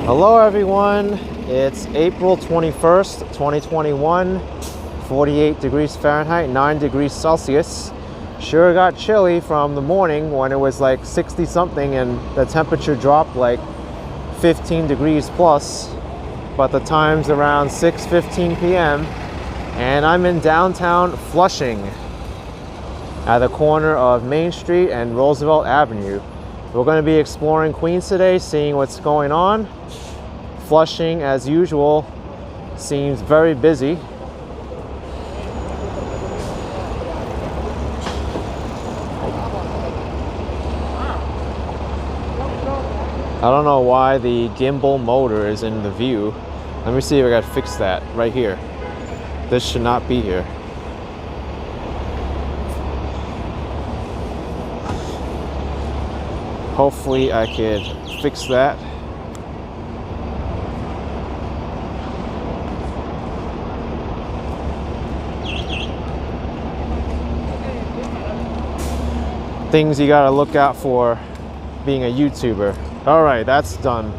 Hello everyone, it's April 21st, 2021, 48 degrees Fahrenheit, 9 degrees Celsius. Sure got chilly from the morning when it was like 60 something and the temperature dropped like 15 degrees plus, but the time's around 6:15 p.m. and I'm in downtown Flushing at the corner of Main Street and Roosevelt Avenue. We're going to be exploring Queens today, seeing what's going on. Flushing, as usual, seems very busy. I don't know why the gimbal motor is in the view. Let me see if I got to fix that right here. This should not be here. Hopefully I could fix that. Things you gotta look out for being a YouTuber. All right, that's done.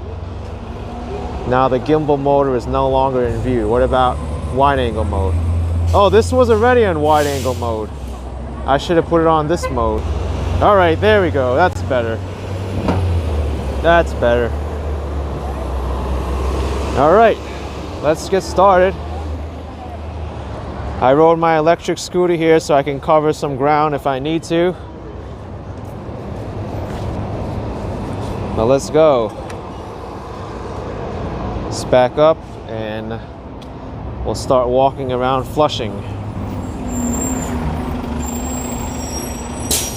Now the gimbal motor is no longer in view. What about wide angle mode? Oh, this was already on wide angle mode. I should have put it on this mode. All right, there we go. That's better. That's better. All right, let's get started. I rode my electric scooter here so I can cover some ground if I need to. Now let's go. Let's back up and we'll start walking around Flushing.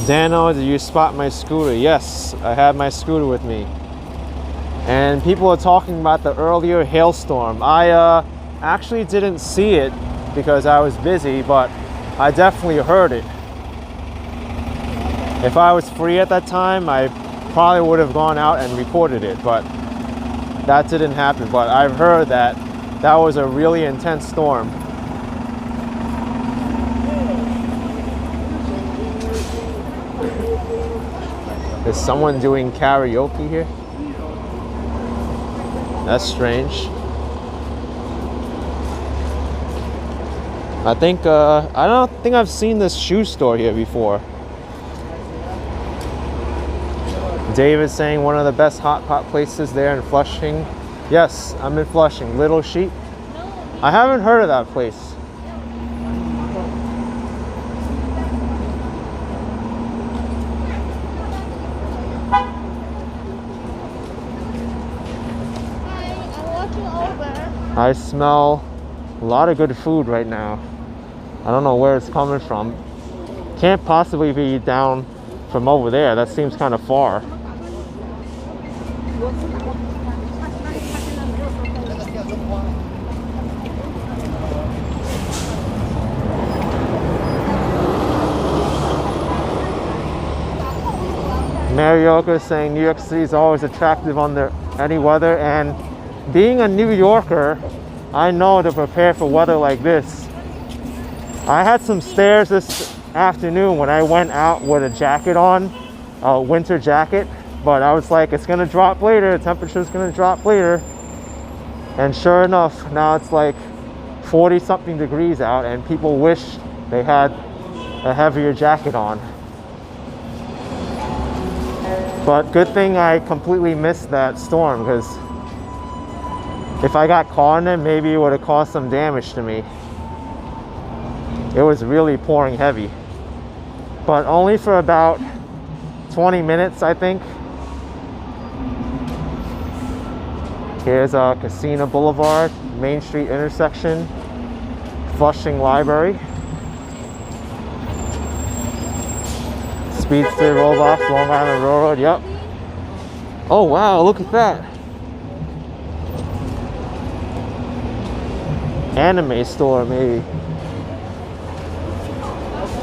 Dano, did you spot my scooter? Yes, I had my scooter with me. And people are talking about the earlier hailstorm. I actually didn't see it because I was busy, but I definitely heard it. If I was free at that time, I probably would have gone out and reported it, but that didn't happen. But I've heard that that was a really intense storm. Is someone doing karaoke here? That's strange. I don't think I've seen this shoe store here before. David saying one of the best hot pot places there in Flushing. Yes, I'm in Flushing. Little Sheep. I haven't heard of that place. I smell a lot of good food right now. I don't know where it's coming from. Can't possibly be down from over there. That seems kind of far. Marioka is saying New York City is always attractive under any weather, and being a New Yorker, I know to prepare for weather like this. I had some stares this afternoon when I went out with a jacket on, a winter jacket, but I was like, it's gonna drop later, the temperature's gonna drop later. And sure enough, now it's like 40 something degrees out and people wish they had a heavier jacket on. But good thing I completely missed that storm, because if I got caught in it, maybe it would have caused some damage to me. It was really pouring heavy, but only for about 20 minutes, I think. Here's Casino Boulevard, Main Street intersection, Flushing Library. Speedster roll-off, Long Island Railroad, yep. Oh wow, look at that. Anime store, maybe.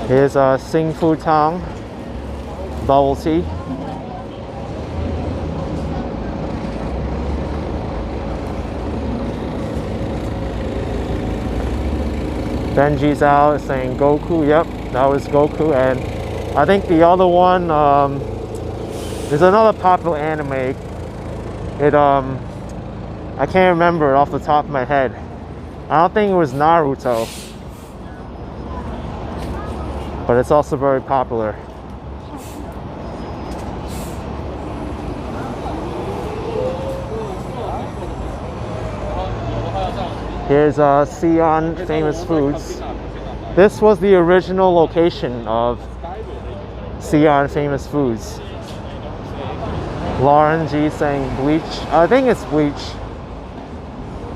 Here's Sing Fu Tang, bubble tea. Benji's out saying Goku. Yep, that was Goku. And I think the other one, there's another popular anime. It I can't remember it off the top of my head. I don't think it was Naruto, but it's also very popular. Here's Sion Famous Foods. This was the original location of Sion Famous Foods. Lauren G saying bleach. I think it's bleach.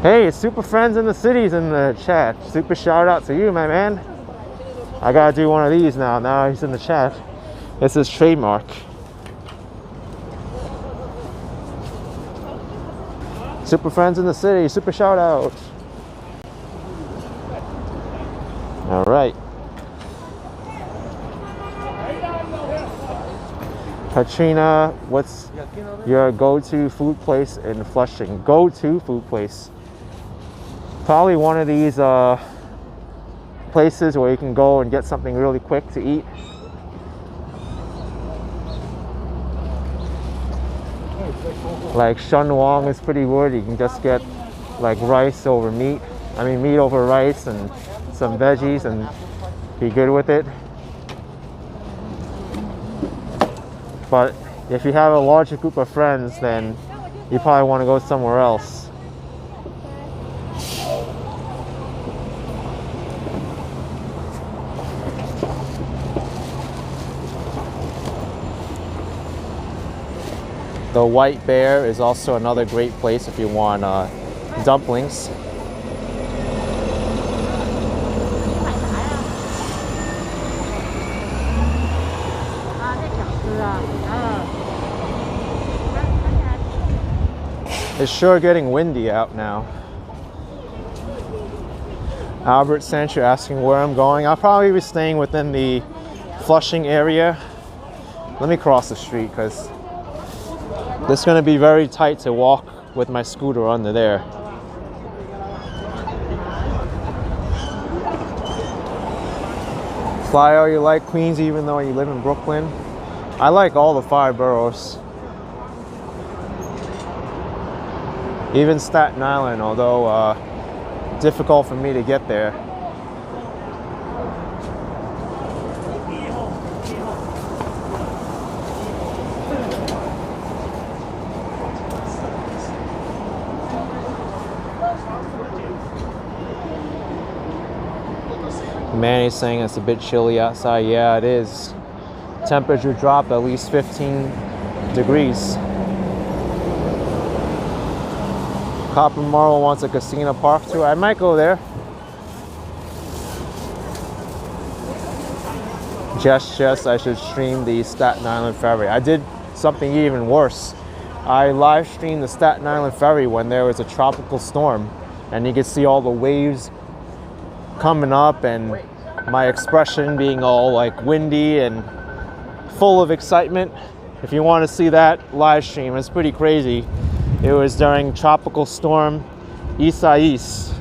Hey, Super Friends in the City's in the chat. Super shout out to you, my man. I gotta do one of these now. Now he's in the chat. This is trademark. Super Friends in the City. Super shout out. All right. Katrina, what's your go-to food place in Flushing? Go-to food place? Probably one of these places where you can go and get something really quick to eat. Like Shenwang is pretty good. You can just get like rice over meat. I mean meat over rice and some veggies and be good with it. But if you have a larger group of friends, then you probably want to go somewhere else. The White Bear is also another great place if you want dumplings. It's sure getting windy out now. Albert sent you asking where I'm going. I'll probably be staying within the Flushing area. Let me cross the street because this is going to be very tight to walk with my scooter under there. Flyo, you like Queens even though you live in Brooklyn? I like all the 5 boroughs. Even Staten Island, although difficult for me to get there. Manny's saying it's a bit chilly outside. Yeah, it is. Temperature dropped at least 15 degrees. Copper Marble wants a casino park tour. I might go there. Just I should stream the Staten Island ferry. I did something even worse. I live streamed the Staten Island ferry when there was a tropical storm, and you could see all the waves coming up and my expression being all like windy and full of excitement. If you want to see that live stream, it's pretty crazy. It was during Tropical Storm Isaias.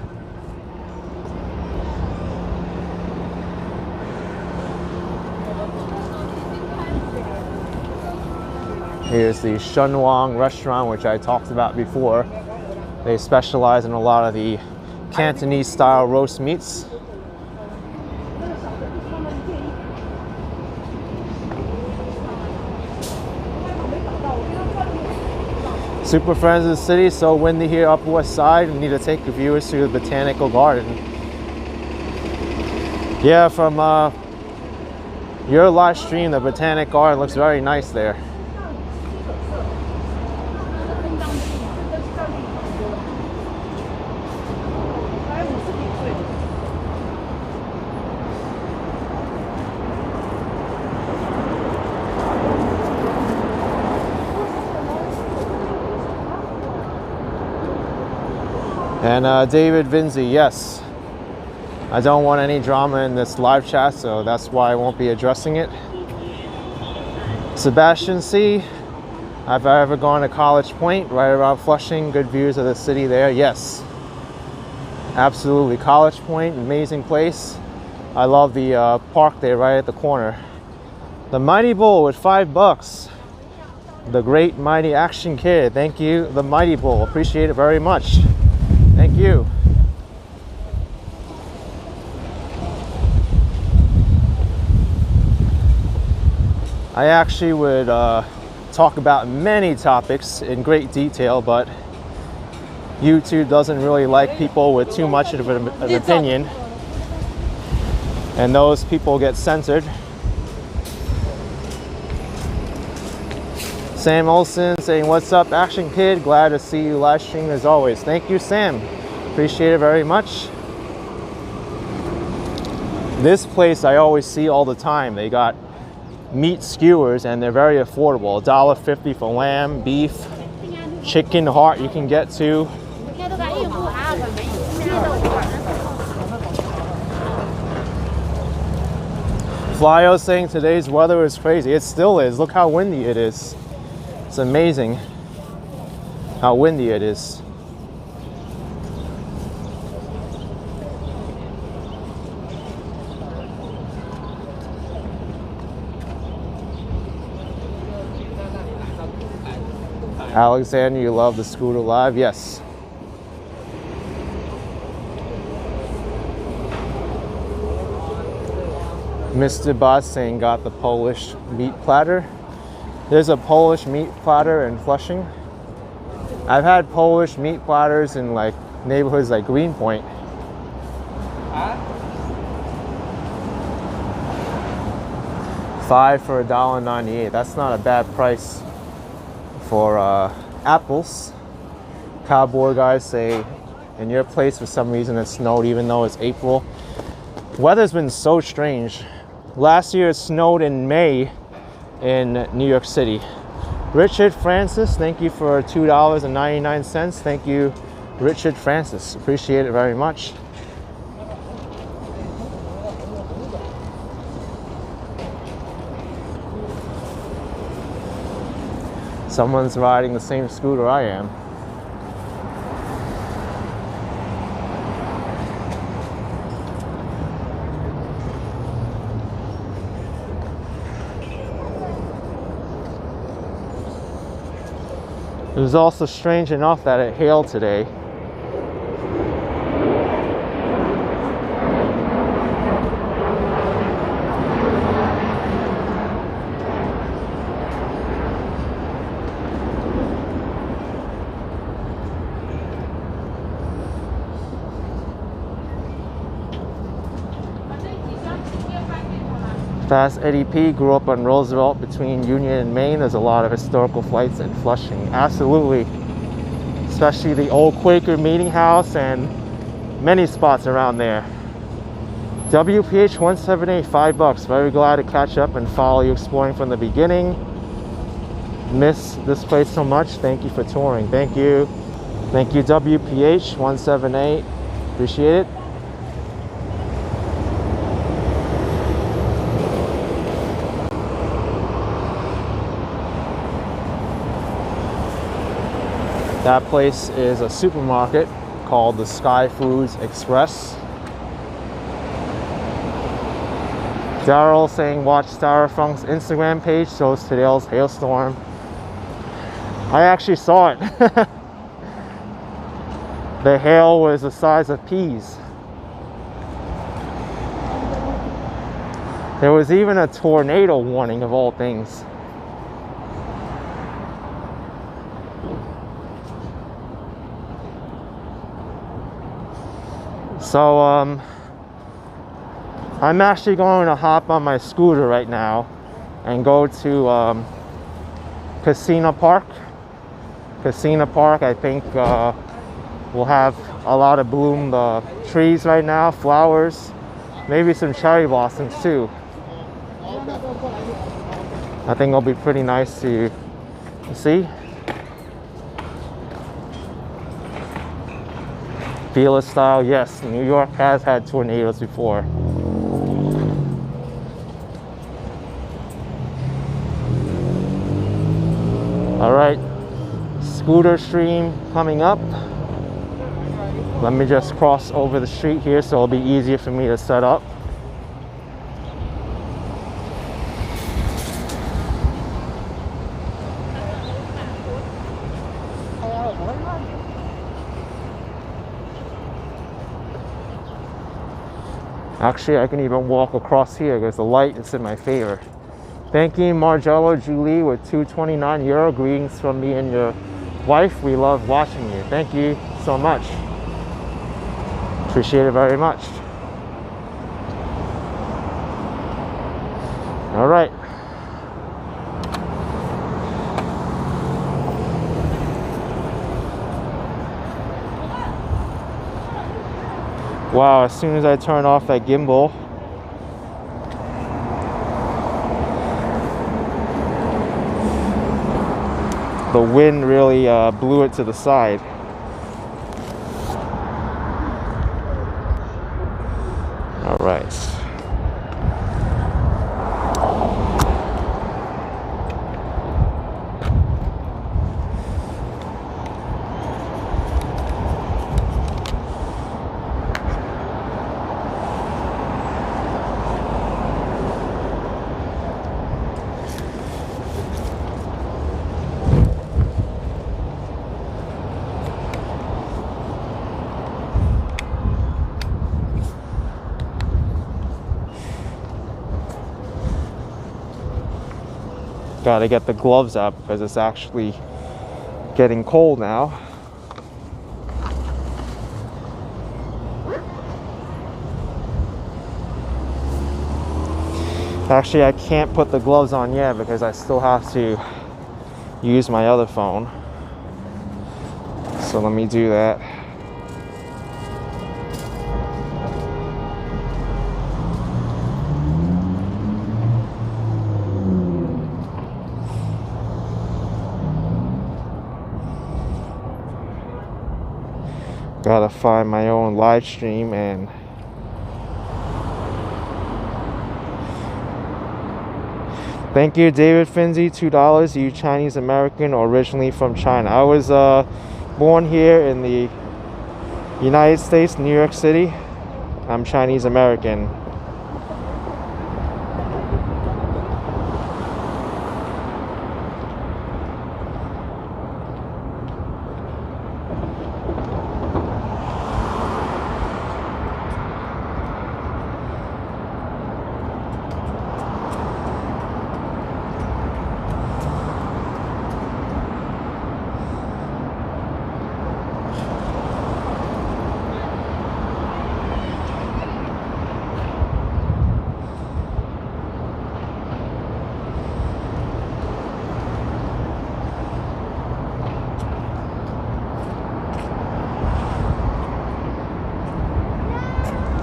Here's the Shenwang Restaurant, which I talked about before. They specialize in a lot of the Cantonese style roast meats. Super Friends of the City, so windy here Upper West Side. We need to take the viewers to the Botanical Garden. Yeah, from your live stream, the Botanic Garden looks very nice there. And David Vinzi, yes, I don't want any drama in this live chat, so that's why I won't be addressing it. Sebastian C, have I ever gone to College Point, right around Flushing? Good views of the city there. Yes, absolutely. College Point, amazing place. I love the park there right at the corner. The Mighty Bowl with $5. The great mighty Action Kid. Thank you, the Mighty Bull. Appreciate it very much. Thank you. I actually would talk about many topics in great detail, but YouTube doesn't really like people with too much of an opinion, and those people get censored. Sam Olson saying, what's up, Action Kid? Glad to see you live stream as always. Thank you, Sam. Appreciate it very much. This place I always see all the time. They got meat skewers and they're very affordable. $1.50 for lamb, beef, chicken heart you can get to. Flyo saying today's weather is crazy. It still is. Look how windy it is. It's amazing how windy it is. Alexander, you love the scooter live? Yes. Mr. Boss saying got the Polish meat platter. There's a Polish meat platter in Flushing. I've had Polish meat platters in like neighborhoods like Greenpoint. $5 for $1.98. That's not a bad price for apples. Cowboy guys say in your place for some reason it snowed even though it's April. Weather's been so strange. Last year it snowed in May in New York City. Richard Francis, thank you for $2.99. Thank you, Richard Francis. Appreciate it very much. Someone's riding the same scooter I am. It was also strange enough that it hailed today. Fast Eddie P grew up on Roosevelt between Union and Maine. There's a lot of historical flights in Flushing. Absolutely. Especially the old Quaker Meeting House and many spots around there. WPH 178, $5. Very glad to catch up and follow you exploring from the beginning. Miss this place so much. Thank you for touring. Thank you. Thank you, WPH 178. Appreciate it. That place is a supermarket called the Sky Foods Express. Daryl saying watch Styrofoam's Instagram page, shows today's hailstorm. I actually saw it. The hail was the size of peas. There was even a tornado warning of all things. So I'm actually going to hop on my scooter right now and go to Casino Park. Casino Park, I think we'll have a lot of bloomed trees right now, flowers, maybe some cherry blossoms too. I think it'll be pretty nice to see. Fearless style, yes. New York has had tornadoes before. All right, scooter stream coming up. Let me just cross over the street here so it'll be easier for me to set up. Actually, I can even walk across here because the light is in my favor. Thank you, Margello Julie, with €229. Greetings from me and your wife. We love watching you. Thank you so much. Appreciate it very much. All right. Wow, as soon as I turn off that gimbal, the wind really blew it to the side. All right. Gotta get the gloves up because it's actually getting cold now. Actually, I can't put the gloves on yet because I still have to use my other phone. So let me do that. Gotta find my own live stream and thank you, David Finzi, $2. You Chinese American or originally from China? I was born here in the United States, New York City. I'm Chinese American.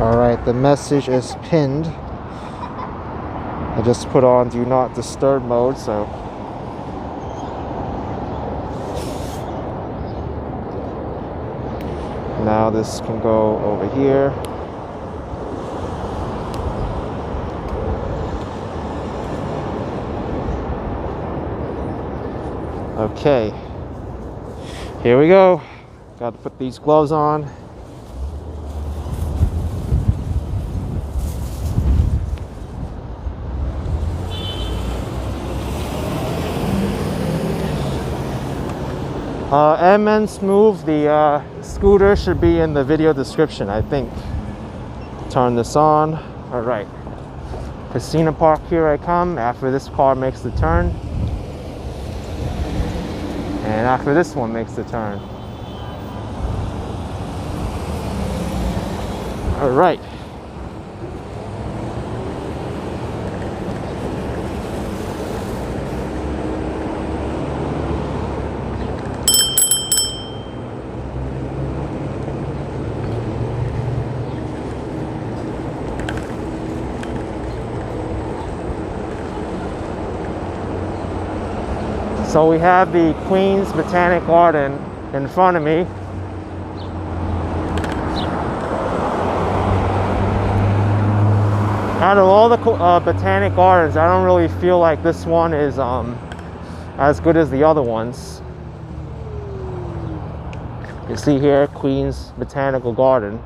Alright, the message is pinned. I just put on do not disturb mode, so now this can go over here. Okay, here we go. Got to put these gloves on. MN Smooth, the scooter should be in the video description, I think. Turn this on. All right. Casino Park, here I come. After this car makes the turn. And after this one makes the turn. All right. So we have the Queens Botanic Garden in front of me. Out of all the Botanic Gardens, I don't really feel like this one is as good as the other ones. You see here, Queens Botanical Garden.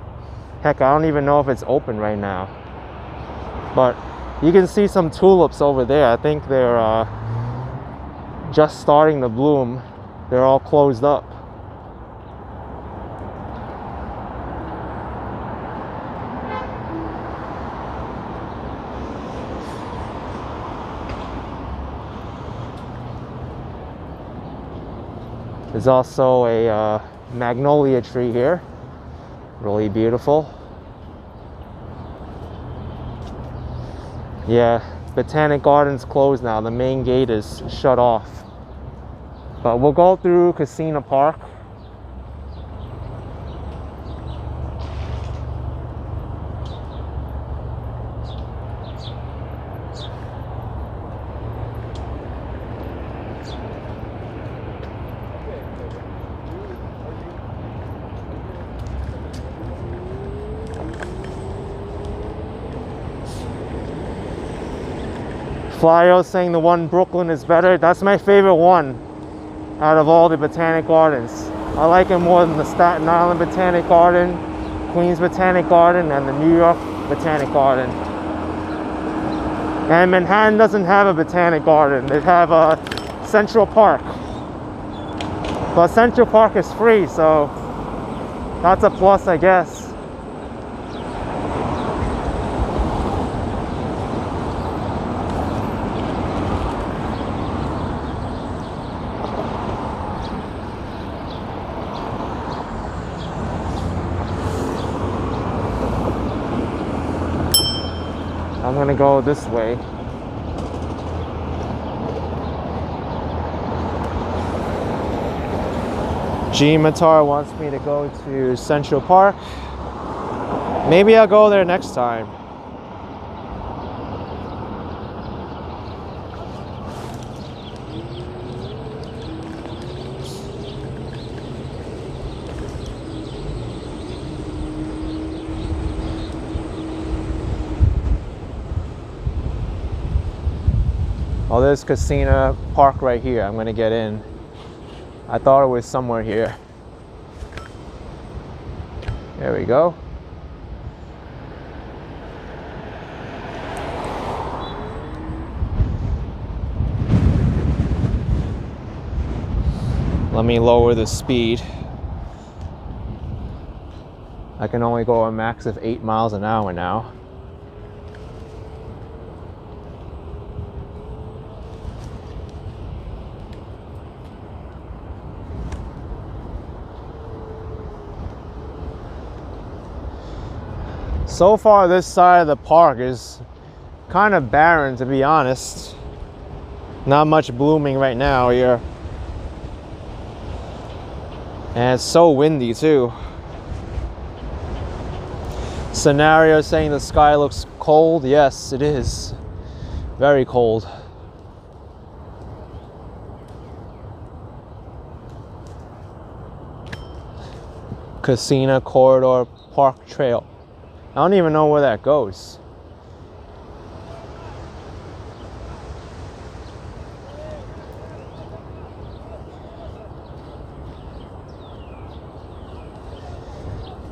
Heck, I don't even know if it's open right now. But you can see some tulips over there. I think they're just starting to bloom. They're all closed up. There's also a magnolia tree here. Really beautiful. Yeah, Botanic Garden's closed now. The main gate is shut off. But we'll go through Casino Park. Flyo saying the one Brooklyn is better. That's my favorite one out of all the Botanic Gardens. I like it more than the Staten Island Botanic Garden, Queens Botanic Garden, and the New York Botanic Garden. And Manhattan doesn't have a Botanic Garden. They have a Central Park. But Central Park is free, so that's a plus, I guess. I'm gonna go this way. G Matar wants me to go to Central Park. Maybe I'll go there next time. Oh, there's Casino Park right here. I'm gonna get in. I thought it was somewhere here. There we go. Let me lower the speed. I can only go a max of 8 miles an hour now. So far, this side of the park is kind of barren, to be honest. Not much blooming right now here. And it's so windy too. Scenario saying the sky looks cold. Yes, it is. Very cold. Casino Corridor Park Trail. I don't even know where that goes.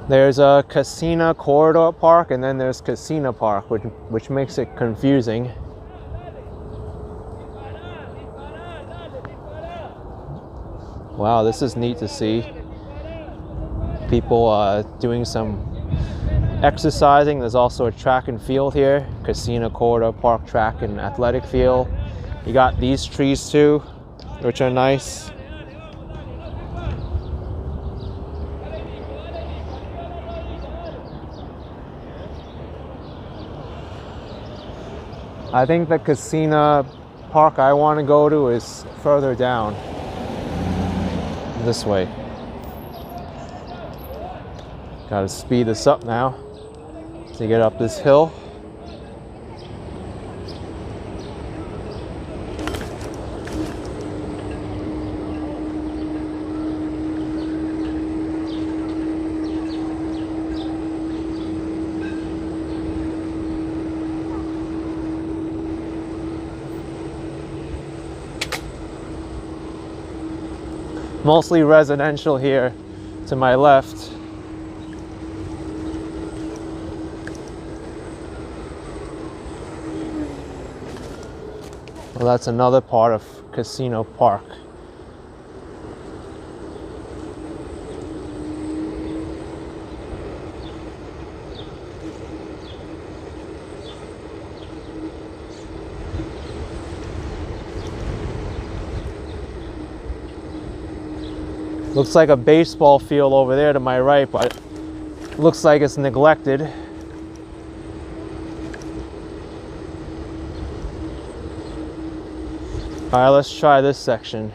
There's a Casino Corridor Park and then there's Casino Park, which makes it confusing. Wow, this is neat to see. People doing some exercising. There's also a track and field here. Casino Corridor Park track and athletic field. You got these trees too, which are nice. I think the Casino Park I want to go to is further down. This way. Gotta speed this up now to get up this hill. Mostly residential here to my left. Well, that's another part of Casino Park. Looks like a baseball field over there to my right, but looks like it's neglected. All right, let's try this section.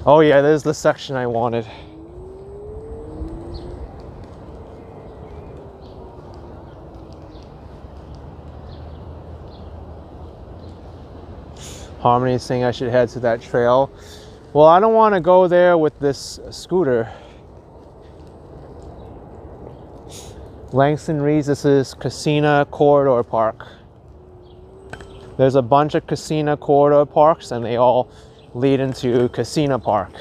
Oh yeah, there's the section I wanted. Harmony's saying I should head to that trail. Well, I don't want to go there with this scooter. Langston reads this is Casino Corridor Park. There's a bunch of Casino Corridor Parks and they all lead into Casino Park.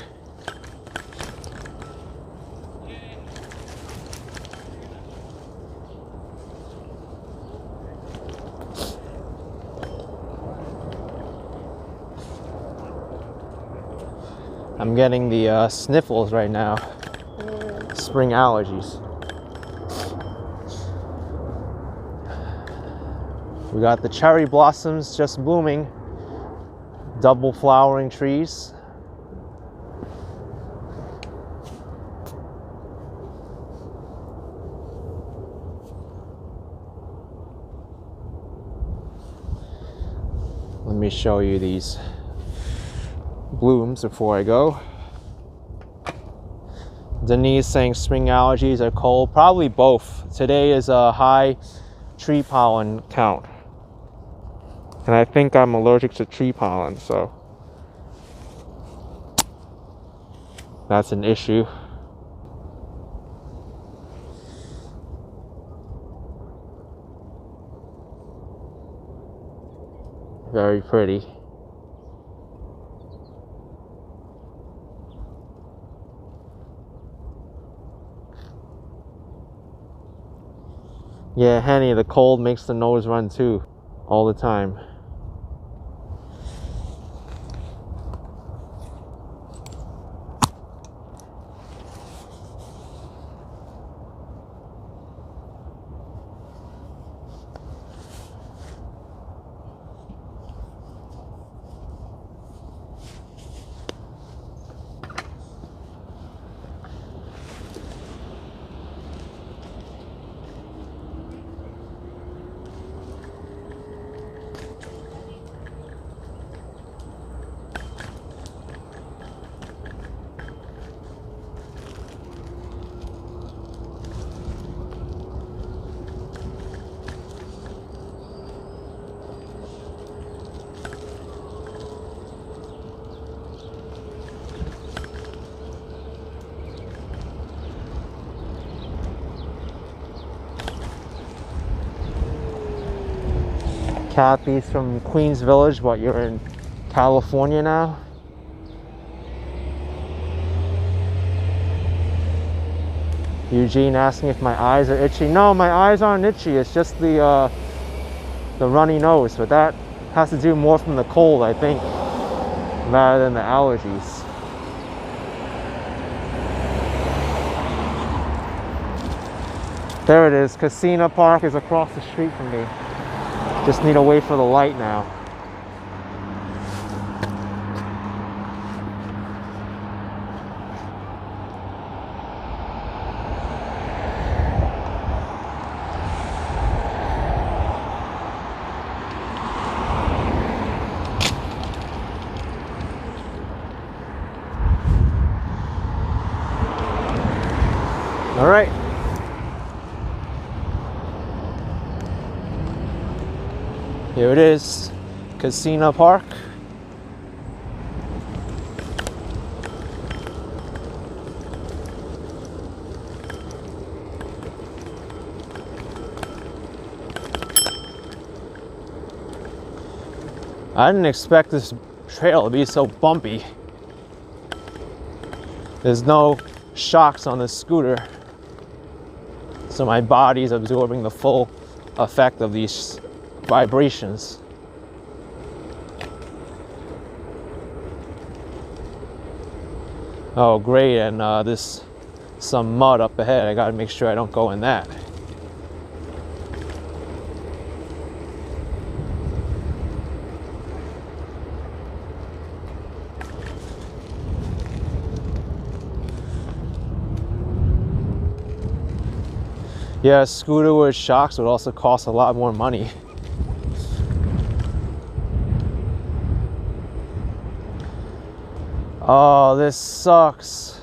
I'm getting the sniffles right now. Spring allergies. We got the cherry blossoms just blooming. Double flowering trees. Let me show you these blooms before I go. Denise saying spring allergies are cold. Probably both. Today is a high tree pollen count. And I think I'm allergic to tree pollen, so that's an issue. Very pretty. Yeah, Henny, the cold makes the nose run too, all the time. Kathy's from Queens Village, but you're in California now? Eugene asking if my eyes are itchy. No, my eyes aren't itchy. It's just the runny nose, but that has to do more from the cold, I think, rather than the allergies. There it is. Casino Park is across the street from me. Just need to wait for the light now. All right. Here it is, Casino Park. I didn't expect this trail to be so bumpy. There's no shocks on this scooter, so my body's absorbing the full effect of these vibrations. Oh great, and this some mud up ahead. I gotta make sure I don't go in that. Yeah, a scooter with shocks would also cost a lot more money. Oh, this sucks.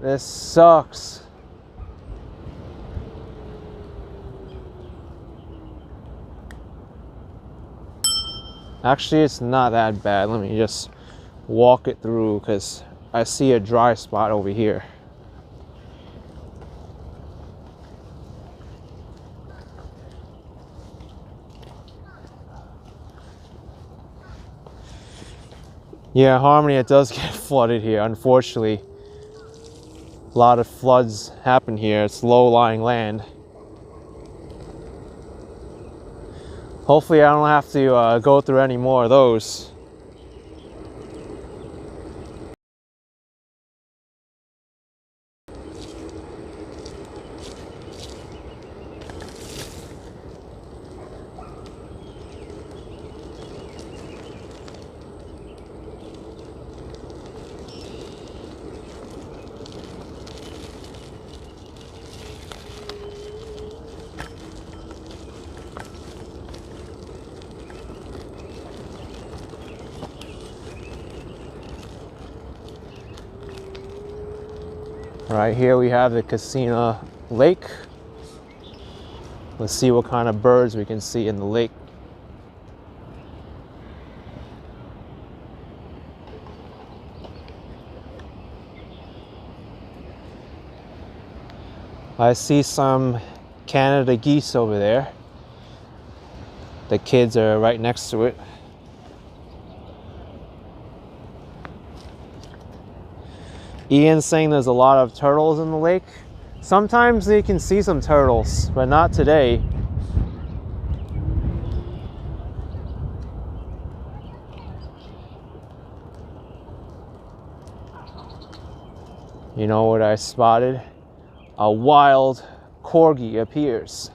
This sucks. Actually, it's not that bad. Let me just walk it through because I see a dry spot over here. Yeah, Harmony, it does get flooded here, unfortunately. A lot of floods happen here. It's low-lying land. Hopefully I don't have to go through any more of those. Right here we have the Casino Lake. Let's see what kind of birds we can see in the lake. I see some Canada geese over there. The kids are right next to it. Ian's saying there's a lot of turtles in the lake. Sometimes you can see some turtles, but not today. You know what I spotted? A wild corgi appears.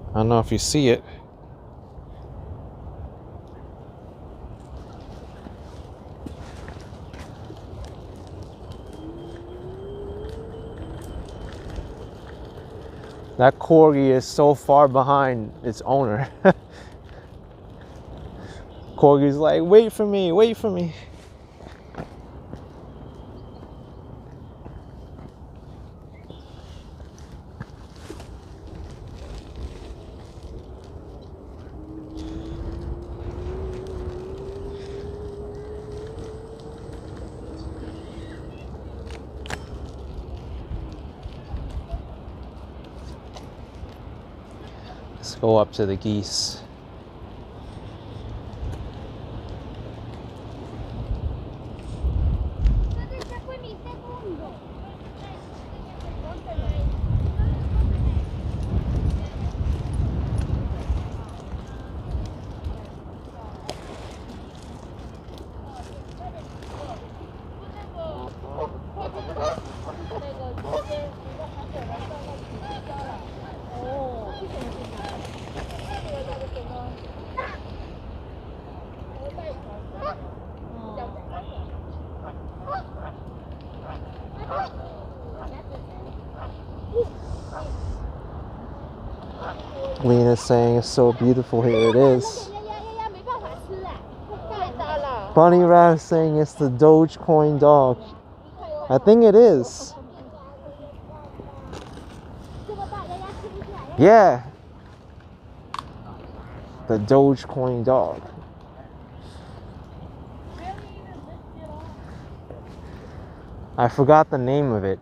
I don't know if you see it. That corgi is so far behind its owner. Corgi's like, wait for me, wait for me. Let's go up to the geese. Lena's saying it's so beautiful here. It is. Bunny Rat is saying it's the Dogecoin dog. I think it is. Yeah. The Dogecoin dog. I forgot the name of it.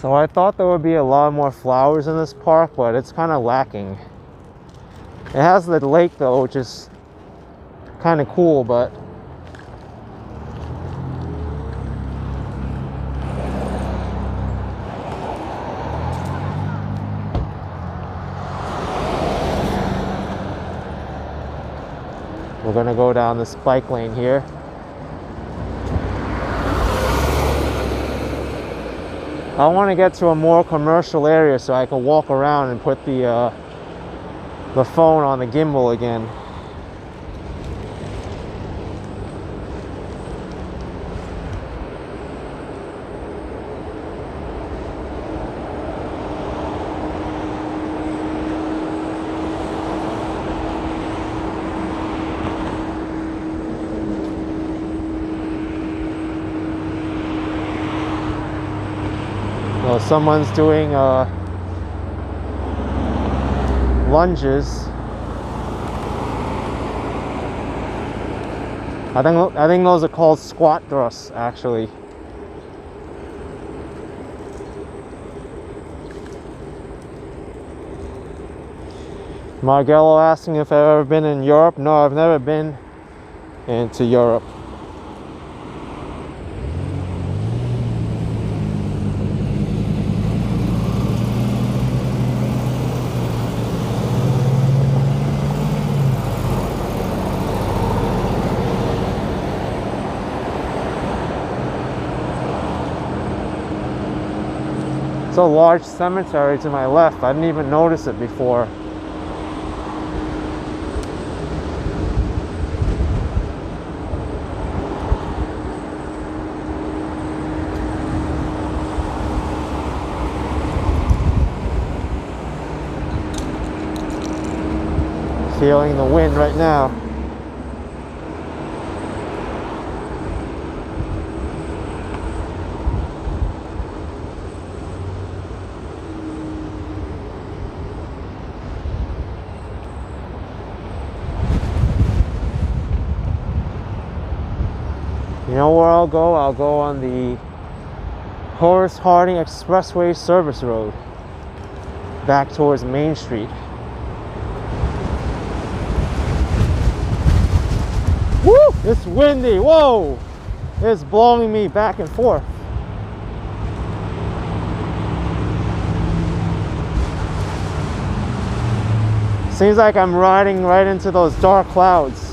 So I thought there would be a lot more flowers in this park, but it's kind of lacking. It has the lake though, which is kind of cool, but we're gonna go down this bike lane here. I want to get to a more commercial area so I can walk around and put the phone on the gimbal again. Well, someone's doing lunges. I think those are called squat thrusts, actually. Margello asking if I've ever been in Europe. No, I've never been into Europe. It's a large cemetery to my left. I didn't even notice it before. Feeling the wind right now. You know where I'll go? I'll go on the Horace Harding Expressway Service Road back towards Main Street. Woo! It's windy. Whoa! It's blowing me back and forth. Seems like I'm riding right into those dark clouds.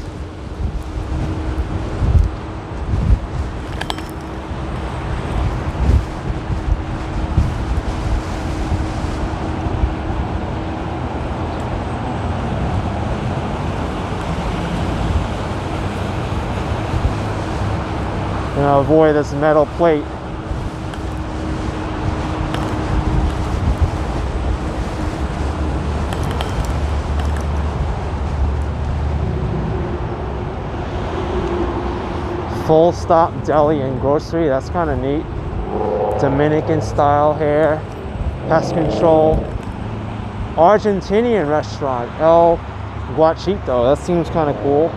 Avoid this metal plate. Full stop deli and grocery, that's kind of neat. Dominican style hair, pest control. Argentinian restaurant, El Guachito, that seems kind of cool.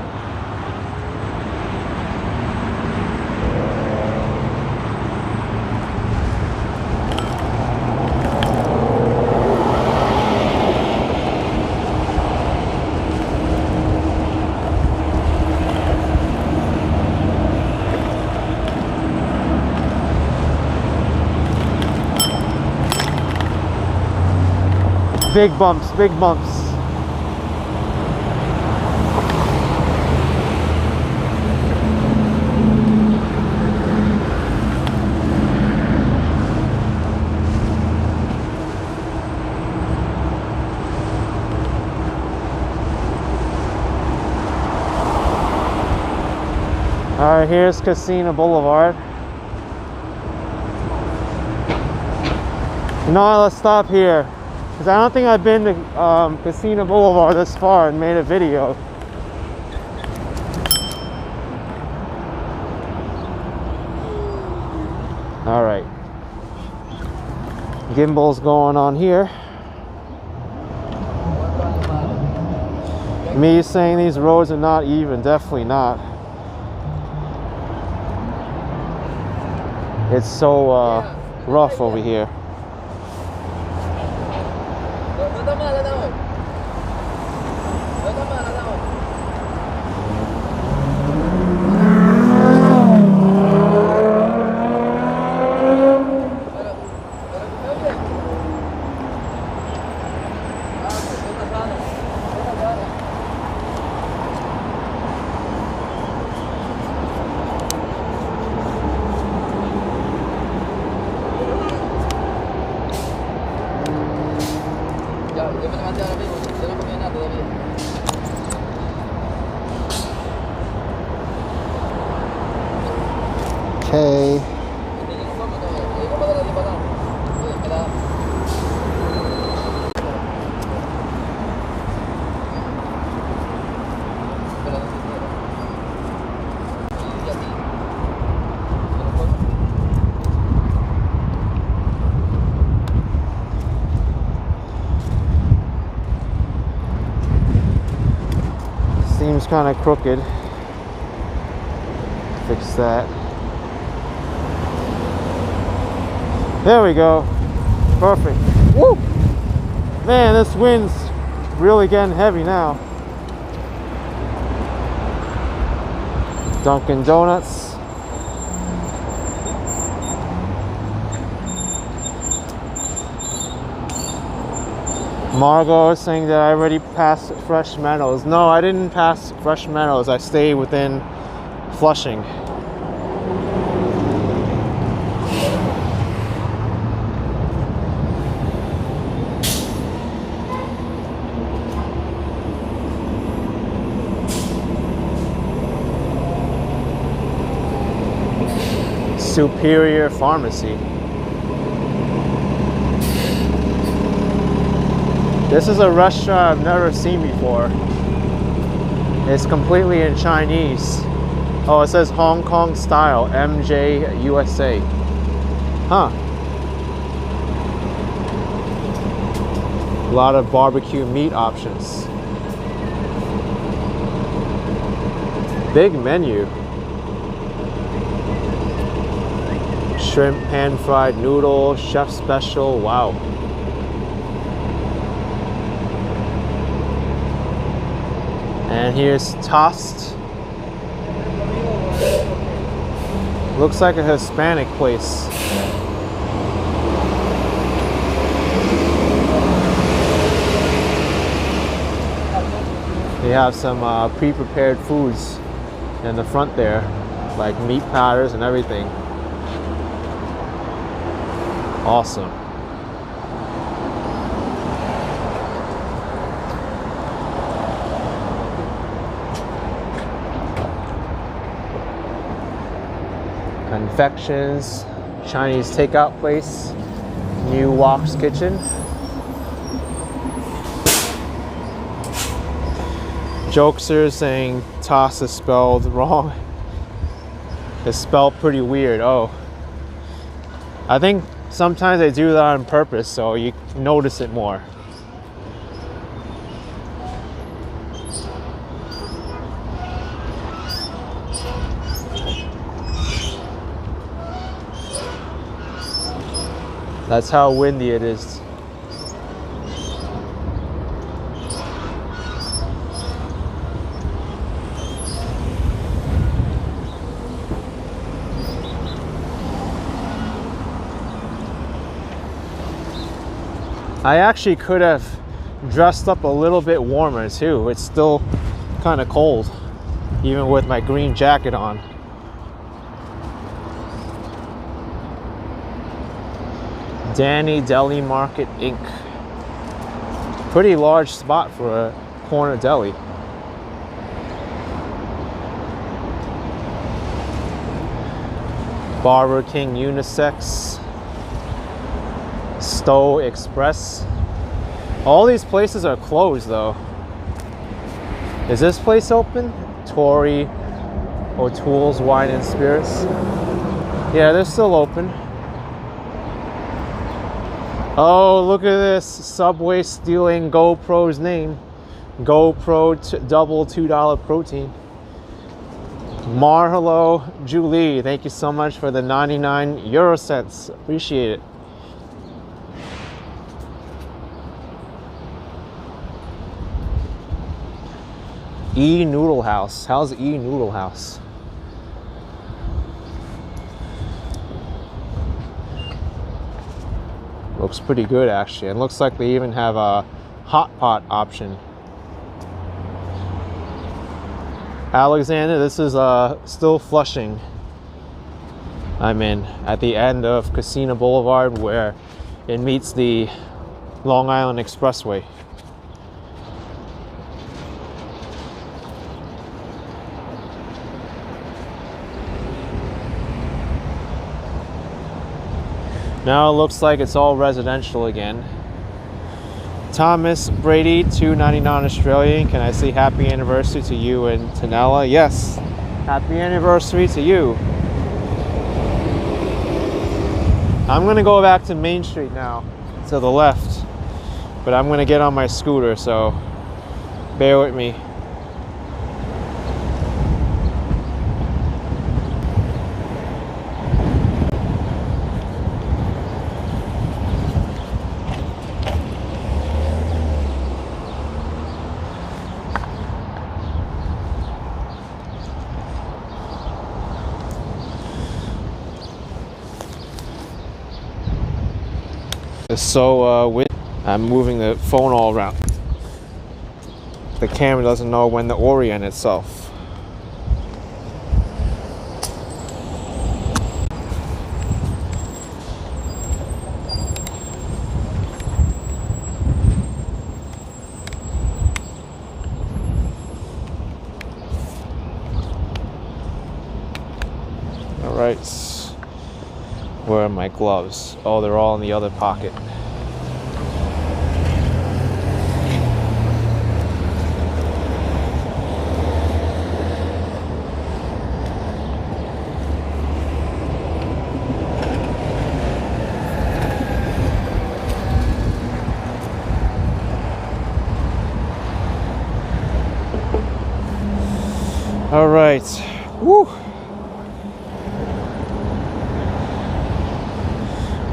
Big bumps, big bumps. All right, here's Casino Boulevard. You know what, let's stop here. Because I don't think I've been to Casino Boulevard this far and made a video. All right. Gimbal's going on here. Me saying these roads are not even, definitely not. It's so rough over here. kind of crooked. Fix that. There we go. Perfect. Woo! Man, this wind's really getting heavy now. Dunkin' Donuts. Margot is saying that I already passed Fresh Meadows. No, I didn't pass Fresh Meadows. I stayed within Flushing. Superior Pharmacy. This is a restaurant I've never seen before. It's completely in Chinese. Oh, it says Hong Kong style, MJ USA. Huh. A lot of barbecue meat options. Big menu. Shrimp pan-fried noodle, chef special, wow. And here's tossed. Looks like a Hispanic place. They have some pre-prepared foods in the front there, like meat platters and everything. Awesome. Confections, Chinese takeout place, New Wok's Kitchen. Jokester saying toss is spelled wrong. It's spelled pretty weird. Oh, I think sometimes they do that on purpose so you notice it more. That's how windy it is. I actually could have dressed up a little bit warmer too. It's still kind of cold, even with my green jacket on. Danny Deli Market Inc. Pretty large spot for a corner deli. Barber King Unisex. Stowe Express. All these places are closed though. Is this place open? Tory O'Toole's Wine and Spirits. Yeah, they're still open. Oh, look at this. Subway stealing GoPro's name. GoPro double $2 protein. Marhello Julie, thank you so much for the 99 euro cents. Appreciate it. E Noodle House. How's E Noodle House? Looks pretty good actually. It looks like they even have a hot pot option. Alexander, this is still Flushing. I'm in at the end of Casino Boulevard where it meets the Long Island Expressway. Now it looks like it's all residential again. Thomas Brady, $2.99 Australian. Can I say happy anniversary to you and Tanella? Yes. Happy anniversary to you. I'm gonna go back to Main Street now, to the left. But I'm gonna get on my scooter, so bear with me. It's so windy. I'm moving the phone all around. The camera doesn't know when to orient itself. All right, where are my gloves? Oh, they're all in the other pocket. All right, woo.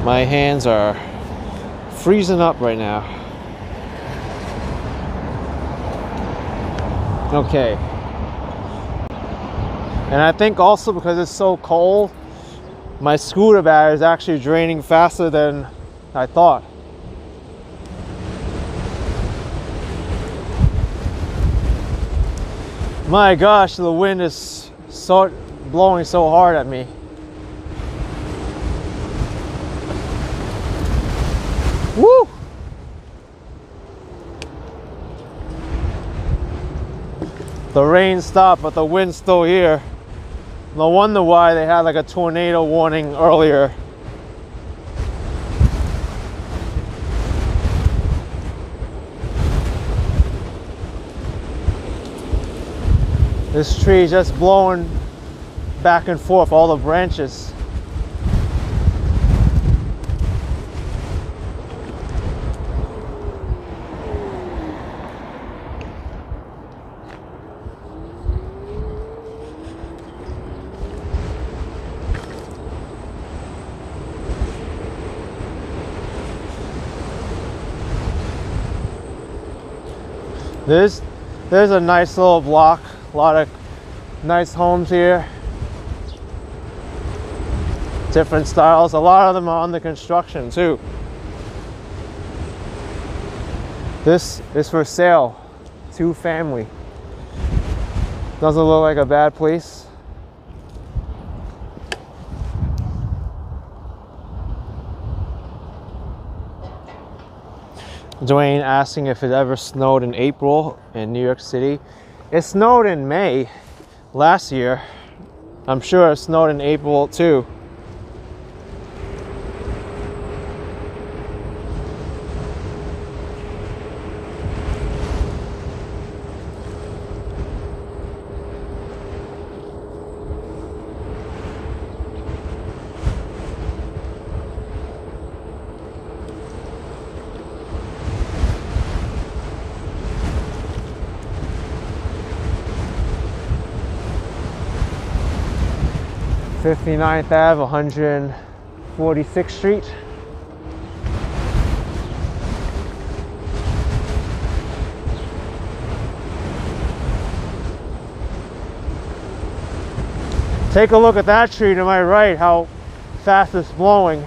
My hands are freezing up right now. Okay. And I think also because it's so cold, my scooter battery is actually draining faster than I thought. My gosh, the wind is blowing so hard at me. Woo! The rain stopped, but the wind's still here. No wonder why they had like a tornado warning earlier. This tree is just blowing back and forth, all the branches. There's a nice little block, a lot of nice homes here. Different styles, a lot of them are under construction too. This is for sale, 2-family. Doesn't look like a bad place. Dwayne asking if it ever snowed in April in New York City. It snowed in May last year. I'm sure it snowed in April too. Fifty-ninth Ave, 146th Street. Take a look at that tree to my right, how fast it's blowing.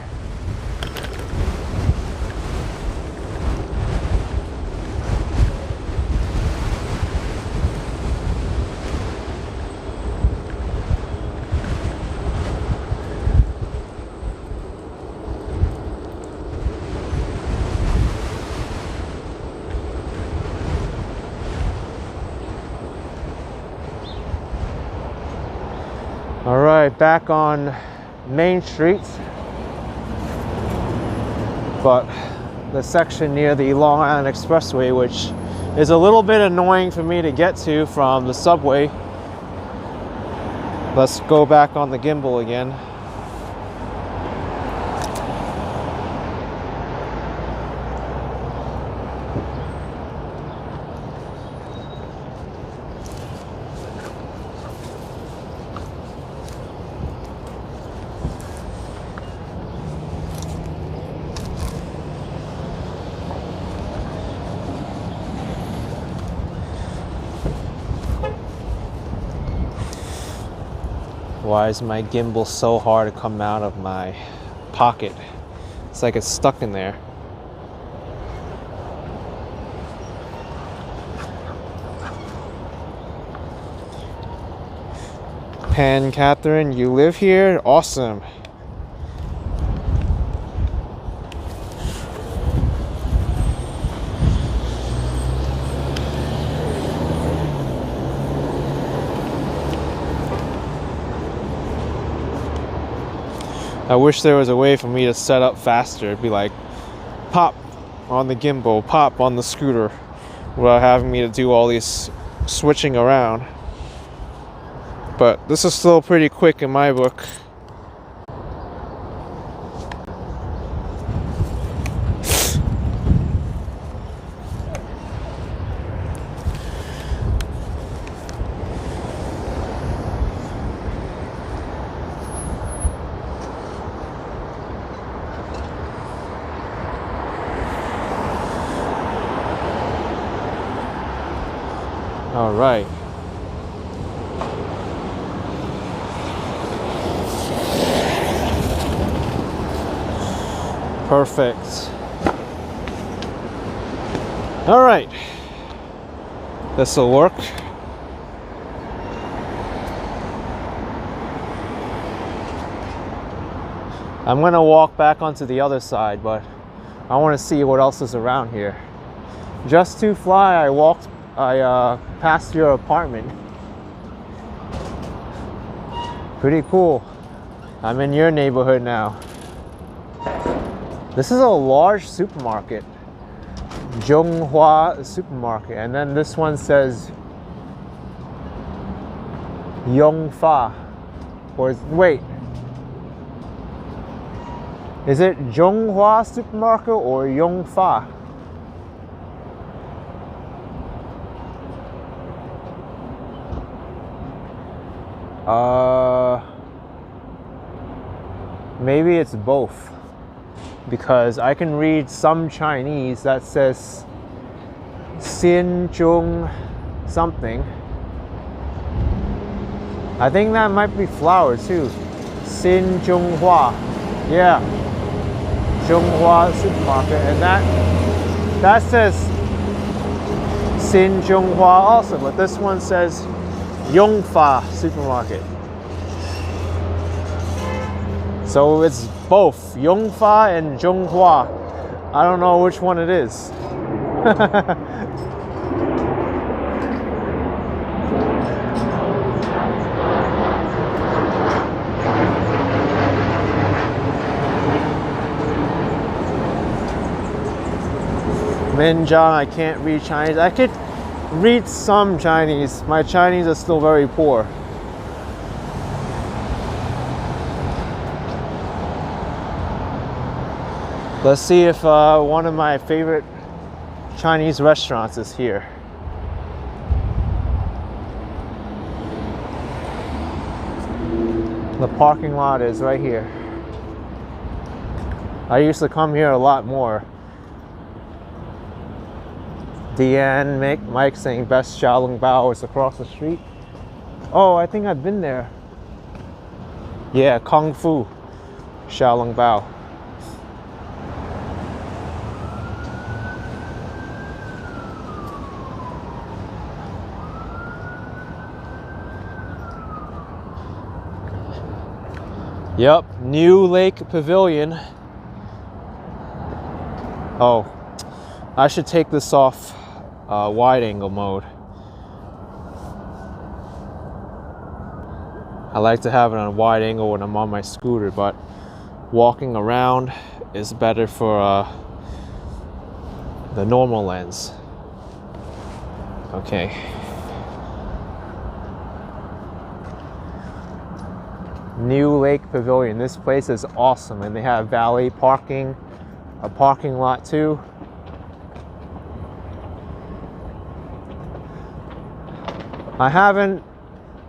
All right, back on Main Street, but the section near the Long Island Expressway, which is a little bit annoying for me to get to from the subway. Let's go back on the gimbal again. Why is my gimbal so hard to come out of my pocket? It's like it's stuck in there. And Catherine, you live here? Awesome. I wish there was a way for me to set up faster. It'd be like pop on the gimbal, pop on the scooter, without having me to do all these switching around. But this is still pretty quick in my book. All right. Perfect. All right. This will work. I'm gonna walk back onto the other side, but I want to see what else is around here. Just to fly, I passed your apartment. Pretty cool. I'm in your neighborhood now. This is a large supermarket. Zhonghua supermarket. And then this one says Yongfa. Or wait. Is it Zhonghua supermarket or Yongfa? Maybe it's both, because I can read some Chinese that says Xin Zhong something. I think that might be flour too. Xin Zhonghua. Yeah. Zhonghua supermarket, and that says Xin Zhonghua also, but this one says Yongfa supermarket. So it's both Yongfa and Zhonghua. I don't know which one it is. Minjang, I can't read Chinese. I could read some Chinese. My Chinese is still very poor. Let's see if one of my favorite Chinese restaurants is here. The parking lot is right here. I used to come here a lot more. Deanne, Mike saying best Xiaolong Bao is across the street. Oh, I think I've been there. Yeah, Kung Fu Xiaolong Bao. Yep, new lake pavilion. Oh, I should take this off wide angle mode. I like to have it on wide angle when I'm on my scooter, but walking around is better for the normal lens. Okay. New Lake Pavilion. This place is awesome, and they have valet parking, a parking lot too. I haven't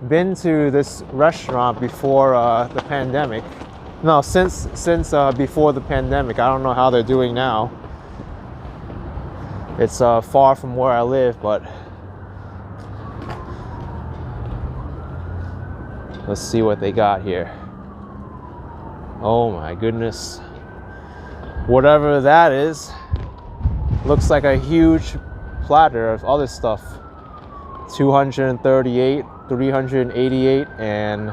been to this restaurant before the pandemic. No, since before the pandemic. I don't know how they're doing now. It's far from where I live, but let's see what they got here. Oh my goodness. Whatever that is, looks like a huge platter of other stuff. 238, 388, and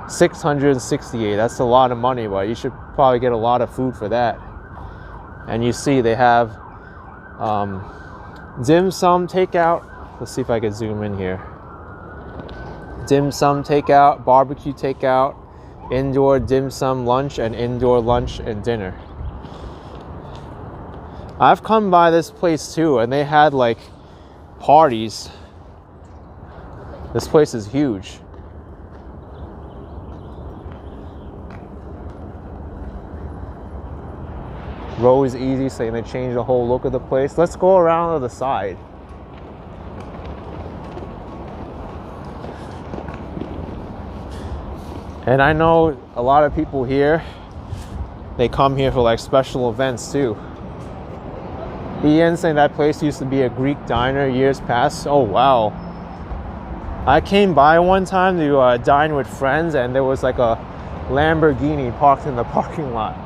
668. That's a lot of money, but you should probably get a lot of food for that. And you see they have dim sum takeout. Let's see if I can zoom in here. Dim sum takeout, barbecue takeout, indoor dim sum lunch, and indoor lunch and dinner. I've come by this place too, and they had like parties. This place is huge. Row is easy, saying they changed the whole look of the place. Let's go around to the side. And I know a lot of people here, they come here for like special events too. Ian saying that place used to be a Greek diner years past. Oh wow. I came by one time to dine with friends, and there was like a Lamborghini parked in the parking lot.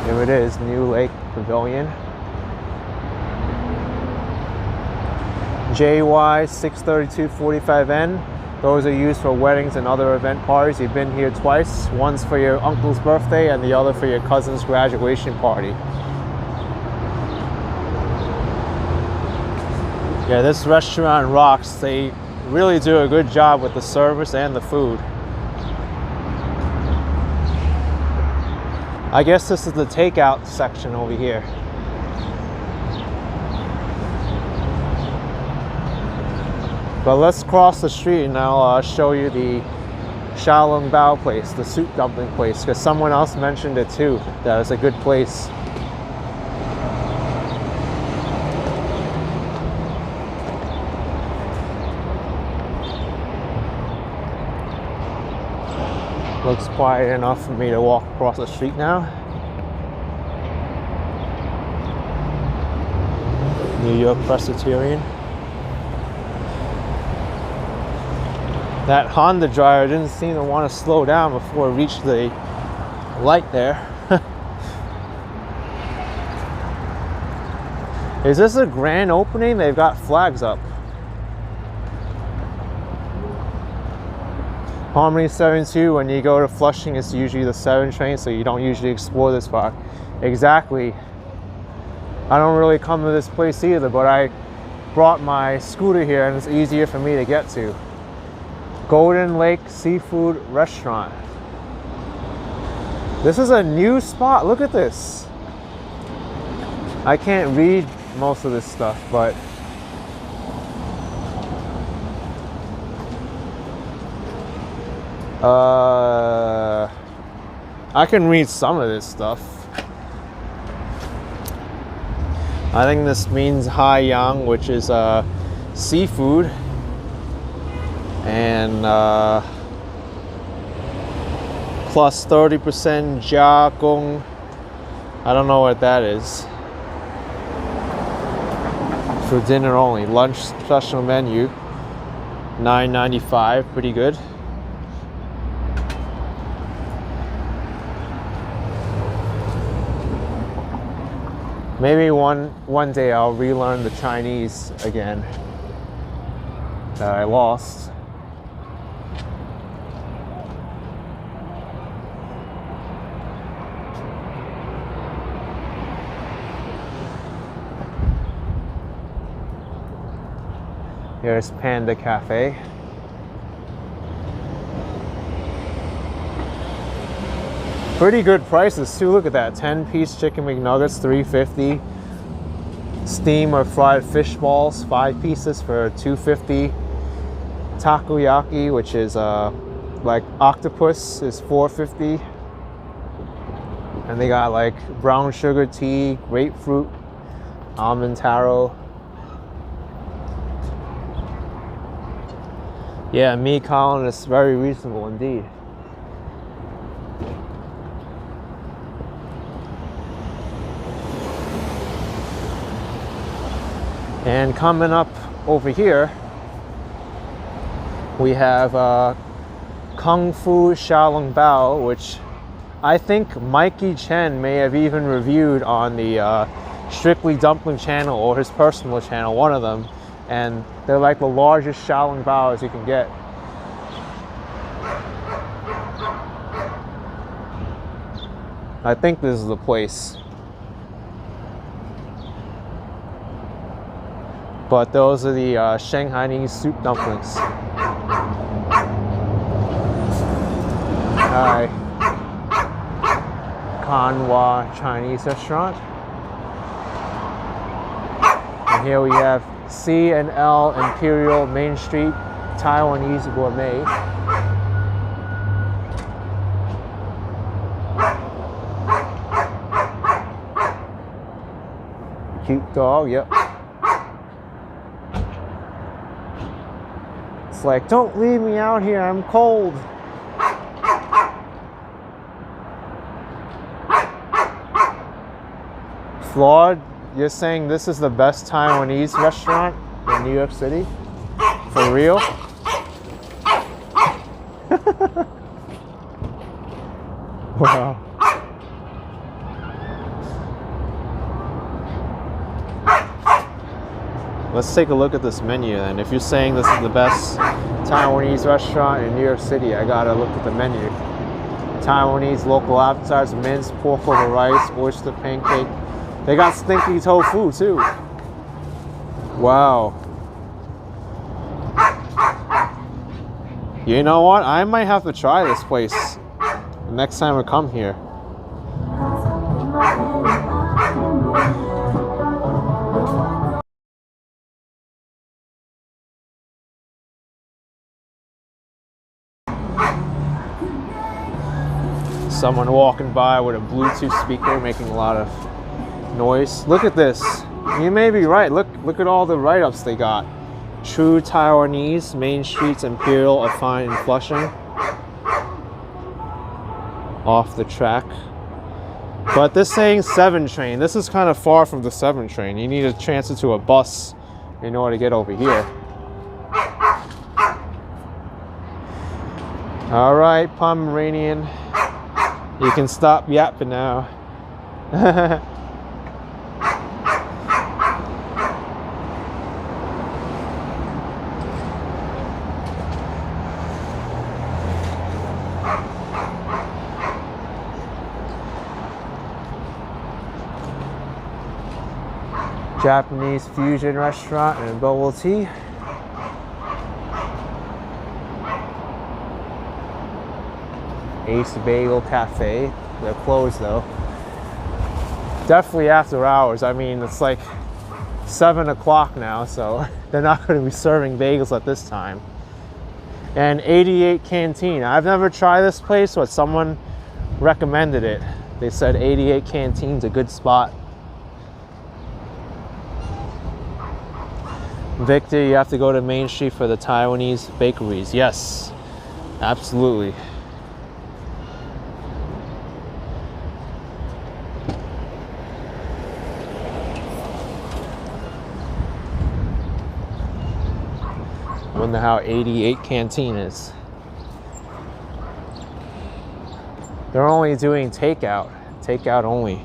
Here it is, New Lake Pavilion. JY 63245N. Those are used for weddings and other event parties. You've been here twice. One's for your uncle's birthday and the other for your cousin's graduation party. Yeah, this restaurant rocks. They really do a good job with the service and the food. I guess this is the takeout section over here. But let's cross the street and I'll show you the Xiaolong Bao place, the soup dumpling place, because someone else mentioned it too, that it's a good place. Looks quiet enough for me to walk across the street now. New York Presbyterian. That Honda driver didn't seem to want to slow down before it reached the light there. Is this a grand opening? They've got flags up. Harmony 72, when you go to Flushing, it's usually the 7 train, so you don't usually explore this park. Exactly. I don't really come to this place either, but I brought my scooter here and it's easier for me to get to. Golden Lake Seafood Restaurant. This is a new spot. Look at this. I can't read most of this stuff, but I can read some of this stuff. I think this means Hai Yang, which is seafood, and plus 30% Jia Gong. I don't know what that is. For dinner only. Lunch special menu, $9.95. Pretty good. Maybe one day I'll relearn the Chinese again that I lost. Here's Panda Cafe. Pretty good prices too. Look at that, 10-piece chicken McNuggets, $3.50. Steam or fried fish balls, 5 pieces for $2.50. Takoyaki, which is like octopus, is $4.50. And they got like brown sugar tea, grapefruit, almond taro. Yeah, me, Colin, is very reasonable indeed. And coming up over here, we have Kung Fu Xiaolong Bao, which I think Mikey Chen may have even reviewed on the Strictly Dumpling channel or his personal channel, one of them. And they're like the largest Xiaolong Baos you can get. I think this is the place. But those are the Shanghainese soup dumplings. Hi. Kanwa Chinese restaurant. And here we have C&L Imperial Main Street Taiwanese Gourmet. Cute dog, yep. It's like, don't leave me out here, I'm cold. Flawed, you're saying this is the best Taiwanese restaurant in New York City? For real? Wow. Let's take a look at this menu then. If you're saying this is the best Taiwanese restaurant in New York City, I gotta look at the menu. Taiwanese local appetizers, minced pork over rice, oyster pancake. They got stinky tofu too. Wow. You know what? I might have to try this place next time I come here. Someone walking by with a Bluetooth speaker making a lot of noise. Look at this. You may be right. Look at all the write-ups they got. True Taiwanese, Main Streets Imperial of Fine and Flushing. Off the track. But this saying 7 train. This is kind of far from the 7 train. You need to transfer to a bus in order to get over here. All right, Pomeranian. You can stop yapping now. Japanese fusion restaurant and bubble tea. Ace Bagel Cafe. They're closed though. Definitely after hours. I mean, it's like 7 o'clock now, so they're not going to be serving bagels at this time. And 88 Canteen. I've never tried this place, but someone recommended it. They said 88 Canteen's a good spot. Victor, you have to go to Main Street for the Taiwanese bakeries. Yes, absolutely. Wonder how 88 Canteen is. They're only doing takeout only.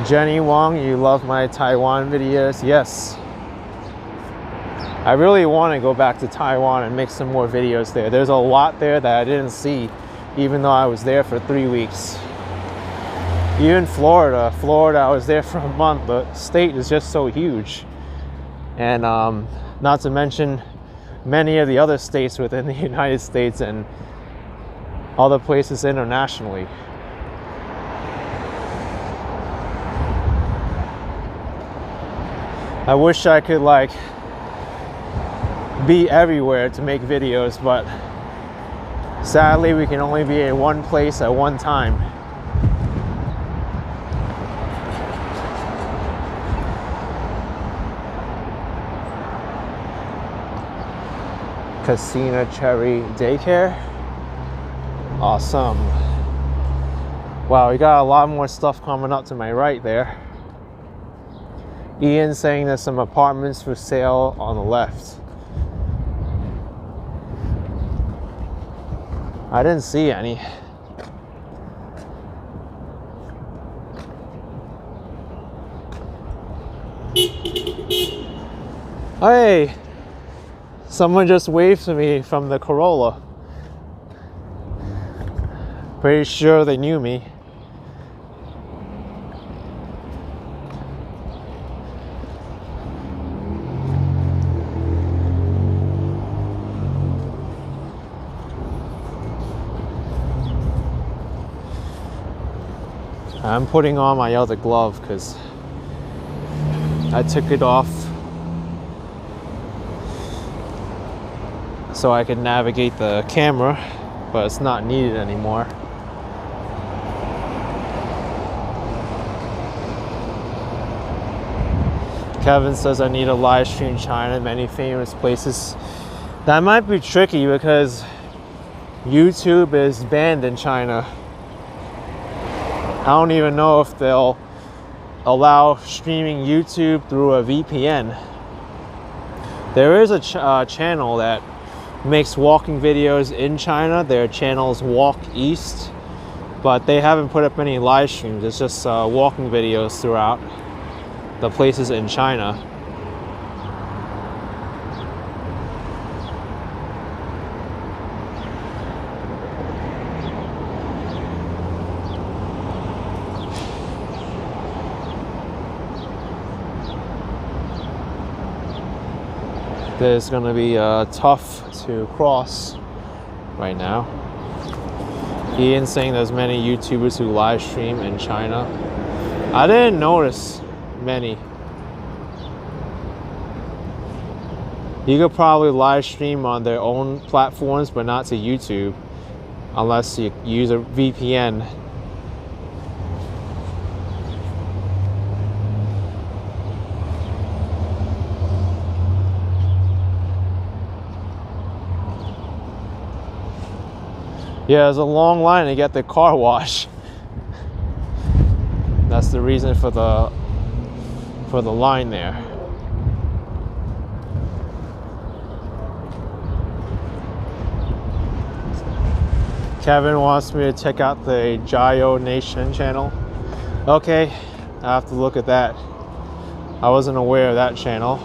Jenny Wong, you love my Taiwan videos? Yes. I really want to go back to Taiwan and make some more videos there. There's a lot there that I didn't see, even though I was there for 3 weeks. Even Florida, I was there for a month. The state is just so huge. And not to mention many of the other states within the United States and other places internationally. I wish I could like be everywhere to make videos, but sadly we can only be in one place at one time. Casina Cherry Daycare. Awesome. Wow, we got a lot more stuff coming up to my right there. Ian saying there's some apartments for sale on the left. I didn't see any. Hey! Someone just waved to me from the Corolla. Pretty sure they knew me. I'm putting on my other glove because I took it off so I could navigate the camera, but it's not needed anymore. Kevin says I need a live stream China, many famous places. That might be tricky because YouTube is banned in China. I don't even know if they'll allow streaming YouTube through a VPN. There is a channel that makes walking videos in China. Their channel's Walk East, but they haven't put up any live streams. It's just walking videos throughout the places in China. It's going to be tough to cross right now. Ian's saying there's many YouTubers who live stream in China. I didn't notice many. You could probably live stream on their own platforms, but not to YouTube unless you use a VPN. Yeah, there's a long line to get the car wash. That's the reason for the line there. Kevin wants me to check out the Jayo Nation channel. Okay, I have to look at that. I wasn't aware of that channel.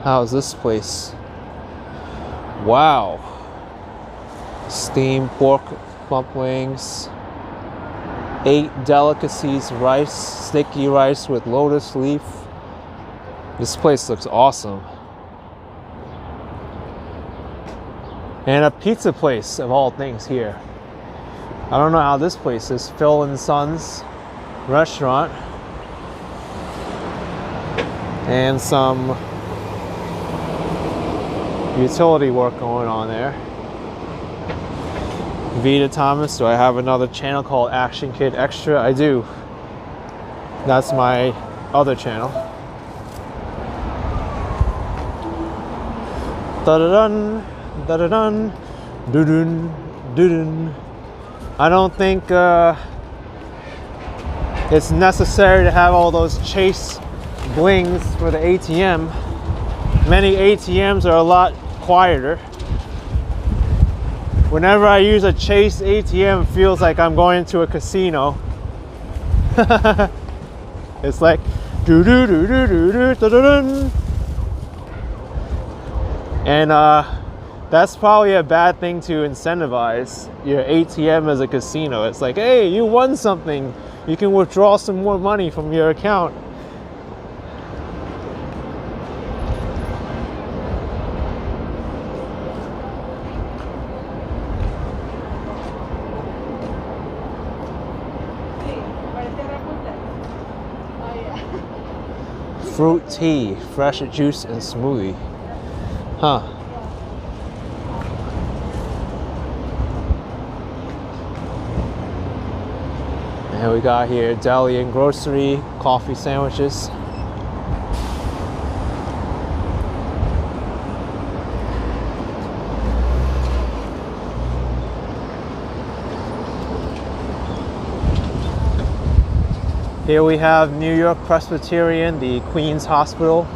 How's this place? Wow. Steamed pork dumplings. 8 delicacies rice, sticky rice with lotus leaf. This place looks awesome. And a pizza place of all things here. I don't know how this place is. Phil and Sons Restaurant. And some utility work going on there. Vita Thomas, do I have another channel called Action Kid Extra? I do. That's my other channel. Da-da-dun, da-da-dun, doo-dun, doo-dun. I don't think it's necessary to have all those Chase blings for the ATM. Many ATMs are a lot quieter. Whenever I use a Chase ATM, it feels like I'm going to a casino. It's like doo doo doo doo doo doo doo doo. And that's probably a bad thing to incentivize your ATM as a casino. It's like, hey, you won something. You can withdraw some more money from your account. fruit tea, fresh juice and smoothie. Huh. And we got here deli and grocery, coffee sandwiches. Here we have New York Presbyterian, the Queens Hospital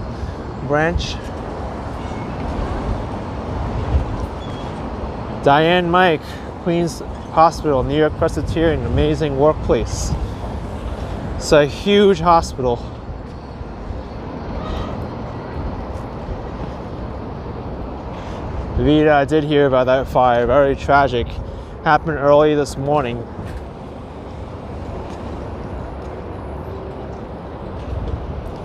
branch. Diane Mike, Queens Hospital, New York Presbyterian, amazing workplace. It's a huge hospital. Vita, I did hear about that fire, very tragic. Happened early this morning.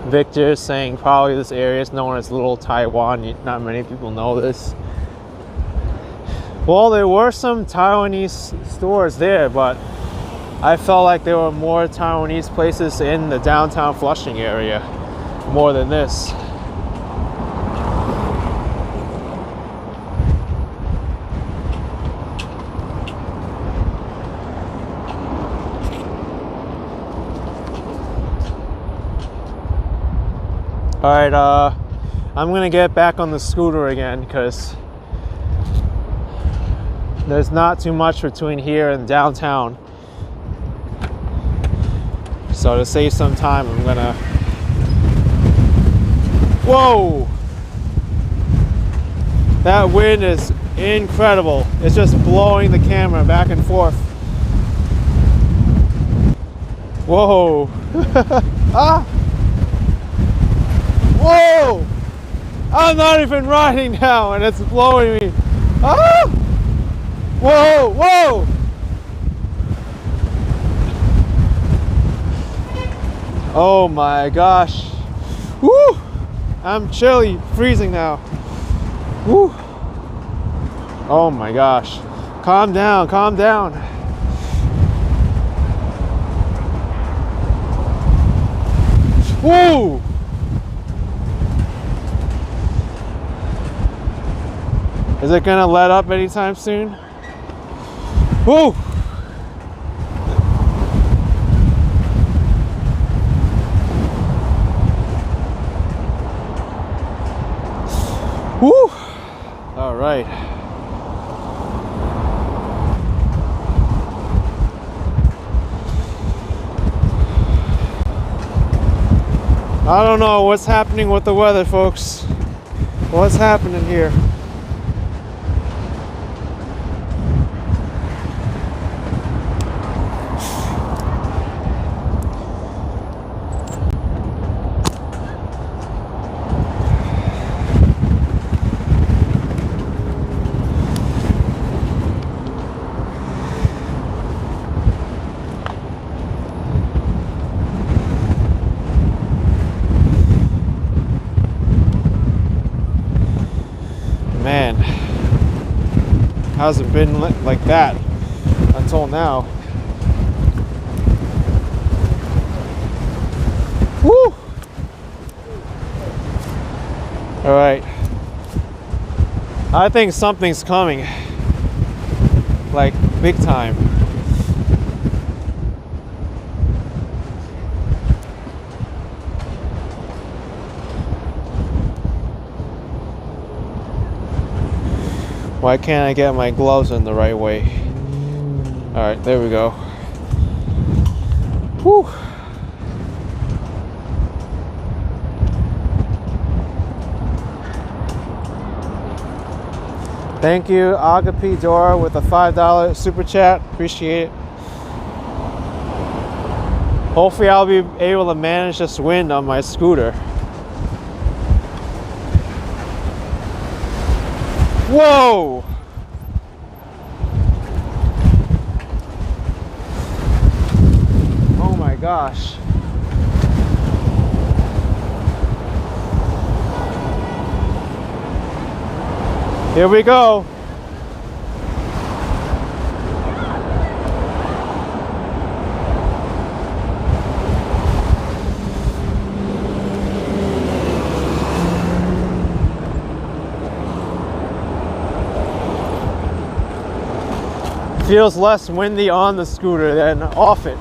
Victor saying probably this area is known as Little Taiwan. Not many people know this. Well, there were some Taiwanese stores there, but I felt like there were more Taiwanese places in the downtown Flushing area, more than this. All right, I'm gonna get back on the scooter again because there's not too much between here and downtown. So to save some time, I'm gonna... Whoa! That wind is incredible. It's just blowing the camera back and forth. Whoa! Ah! Whoa! I'm not even riding now and it's blowing me. Ah! Whoa! Whoa! Oh my gosh. Woo! I'm chilly, freezing now. Woo! Oh my gosh. Calm down, calm down. Woo! Is it gonna let up anytime soon? Woo! Woo! All right. I don't know what's happening with the weather, folks. What's happening here? Man, hasn't been like that until now. Woo! All right, I think something's coming, like big time. Why can't I get my gloves in the right way? All right, there we go. Whew. Thank you, Agape Dora, with a $5 super chat. Appreciate it. Hopefully I'll be able to manage this wind on my scooter. Whoa! Oh my gosh. Here we go. Feels less windy on the scooter than off it.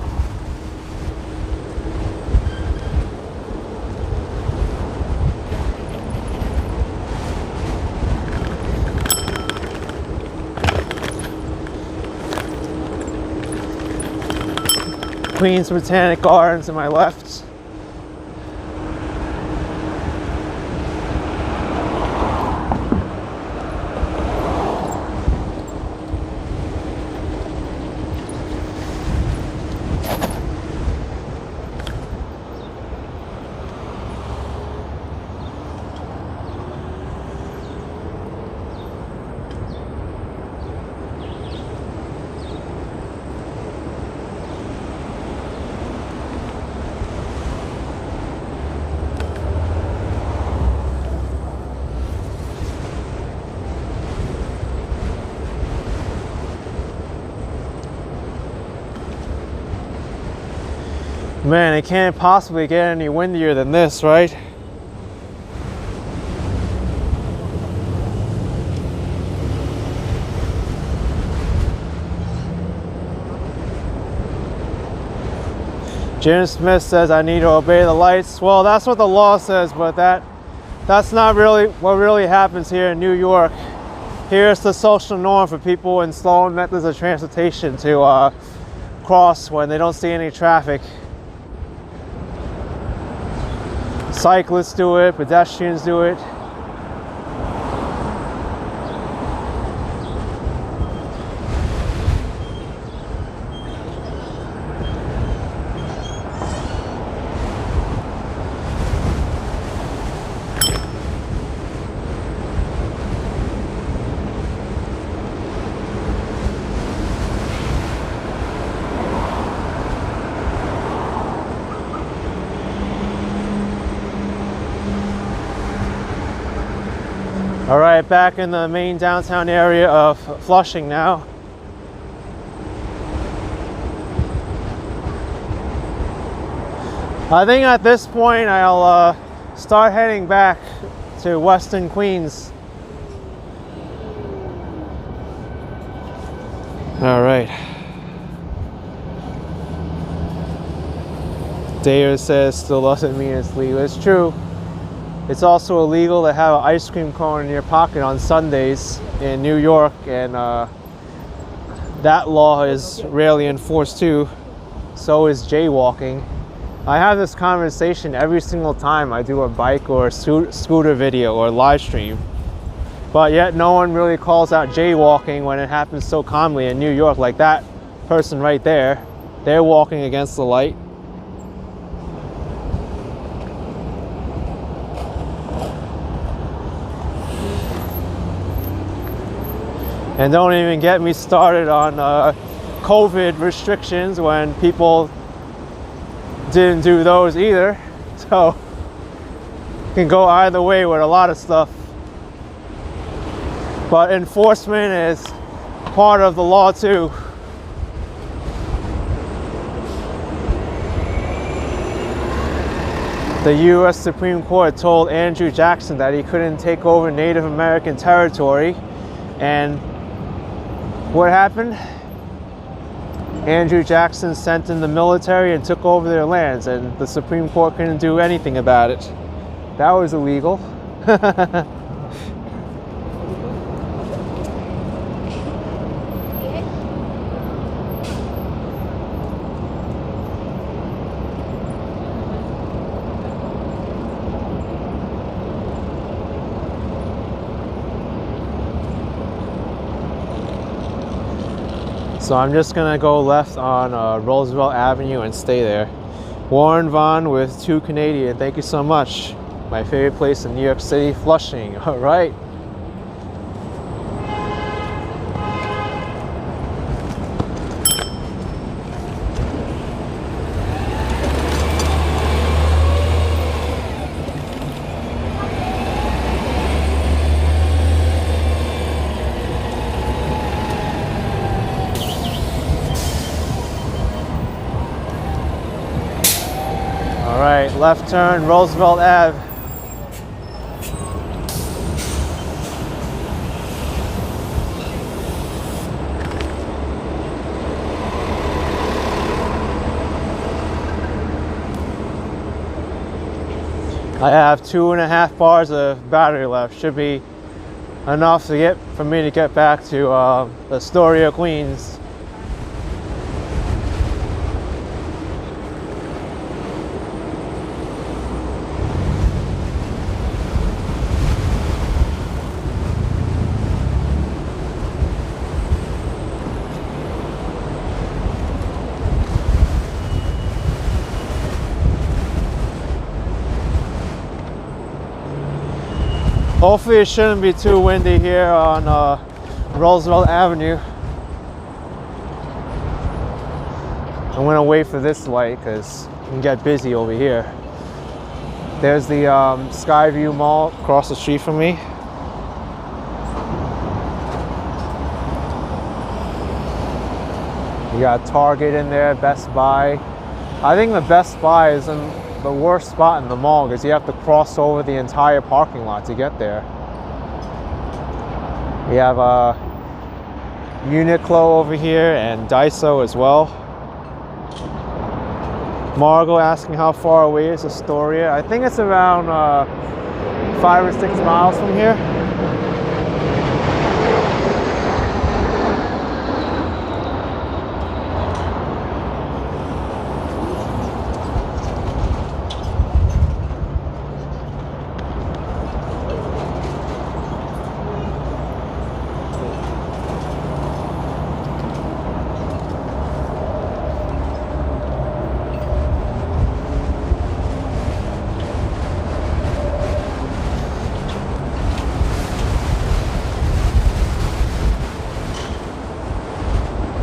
Queens Botanic Gardens to my left. Man, it can't possibly get any windier than this, right? Jim Smith says I need to obey the lights. Well, that's what the law says, but that's not really what really happens here in New York. Here's the social norm for people in slow methods of transportation to cross when they don't see any traffic. Cyclists do it, pedestrians do it. All right, back in the main downtown area of Flushing now. I think at this point I'll start heading back to Western Queens. All right. Dare says still doesn't mean it's legal. It's true. It's also illegal to have an ice cream cone in your pocket on Sundays in New York, and that law is rarely enforced too. So is jaywalking. I have this conversation every single time I do a bike or a scooter video or live stream, but yet no one really calls out jaywalking when it happens so commonly in New York. Like that person right there, they're walking against the light. And don't even get me started on COVID restrictions when people didn't do those either. So it can go either way with a lot of stuff. But enforcement is part of the law too. The US Supreme Court told Andrew Jackson that he couldn't take over Native American territory, and what happened? Andrew Jackson sent in the military and took over their lands, and the Supreme Court couldn't do anything about it. That was illegal. So I'm just gonna go left on Roosevelt Avenue and stay there. Warren Vaughn with 2 Canadian, thank you so much. My favorite place in New York City, Flushing, all right. Left turn, Roosevelt Ave. I have 2.5 bars of battery left. Should be enough for me to get back to Astoria, Queens. Hopefully it shouldn't be too windy here on Roosevelt Avenue. I'm gonna wait for this light because it can get busy over here. There's the Skyview Mall across the street from me. You got Target in there, Best Buy. I think the Best Buy is in the worst spot in the mall because you have to cross over the entire parking lot to get there. We have Uniqlo over here and Daiso as well. Margot asking how far away is Astoria. I think it's around 5 or 6 miles from here.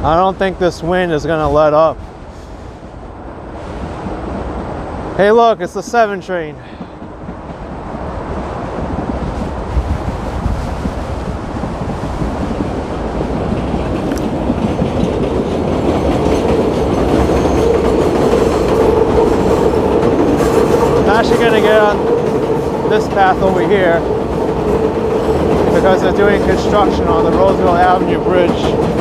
I don't think this wind is gonna let up. Hey look, it's the 7 train. I'm actually gonna get on this path over here because they're doing construction on the Roosevelt Avenue Bridge.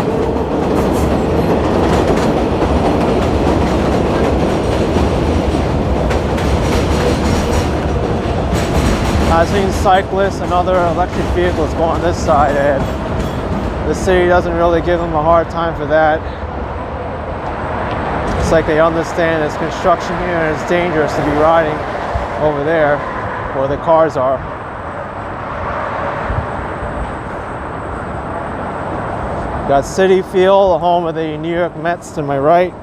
I've seen cyclists and other electric vehicles go on this side, and the city doesn't really give them a hard time for that. It's like they understand there's construction here and it's dangerous to be riding over there where the cars are. Got Citi Field, the home of the New York Mets, to my right.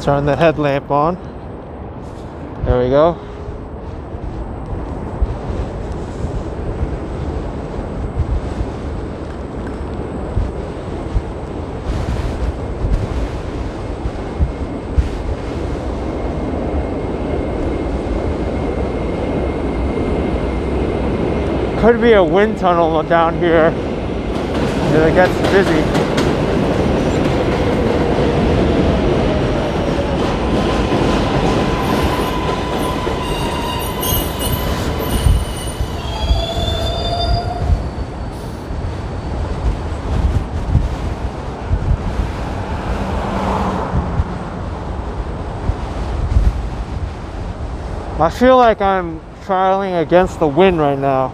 Turn the headlamp on. There we go. Could be a wind tunnel down here if it gets busy. I feel like I'm traveling against the wind right now.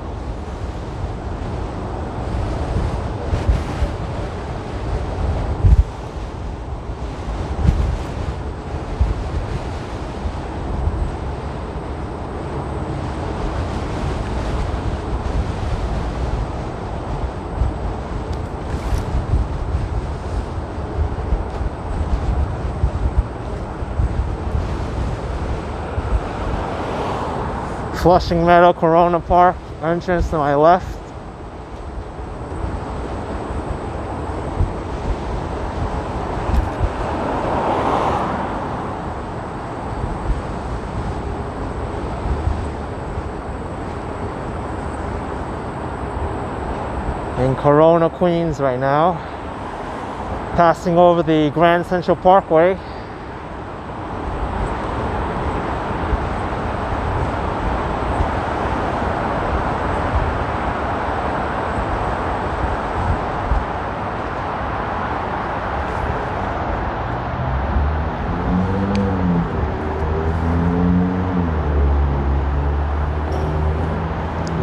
Flushing Meadow Corona Park entrance to my left. In Corona, Queens right now, passing over the Grand Central Parkway.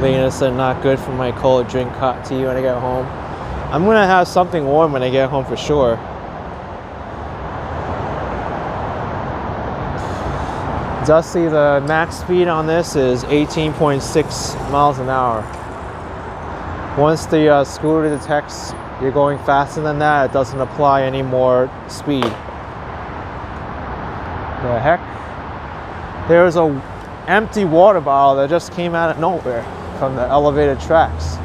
Lena said not good for my cold drink hot tea when I get home. I'm gonna have something warm when I get home for sure. Dusty, the max speed on this is 18.6 miles an hour. Once the scooter detects you're going faster than that, it doesn't apply any more speed. The heck? There's a empty water bottle that just came out of nowhere from the elevated tracks.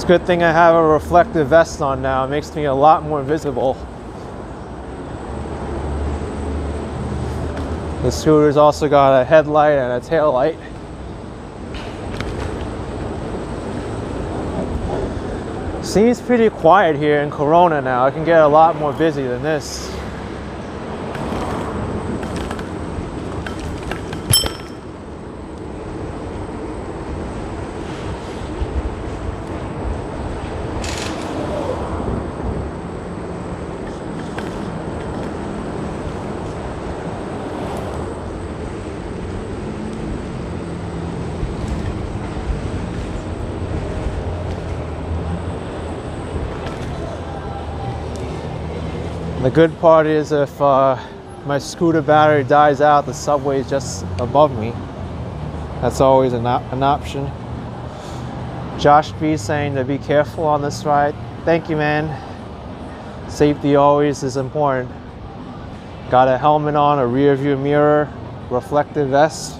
Good thing I have a reflective vest on now. It makes me a lot more visible. The scooter's also got a headlight and a tail light. Seems pretty quiet here in Corona now. It can get a lot more busy than this. The good part is if my scooter battery dies out, the subway is just above me. That's always an option. Josh B saying to be careful on this ride. Thank you, man. Safety always is important. Got a helmet on, a rear view mirror, reflective vest.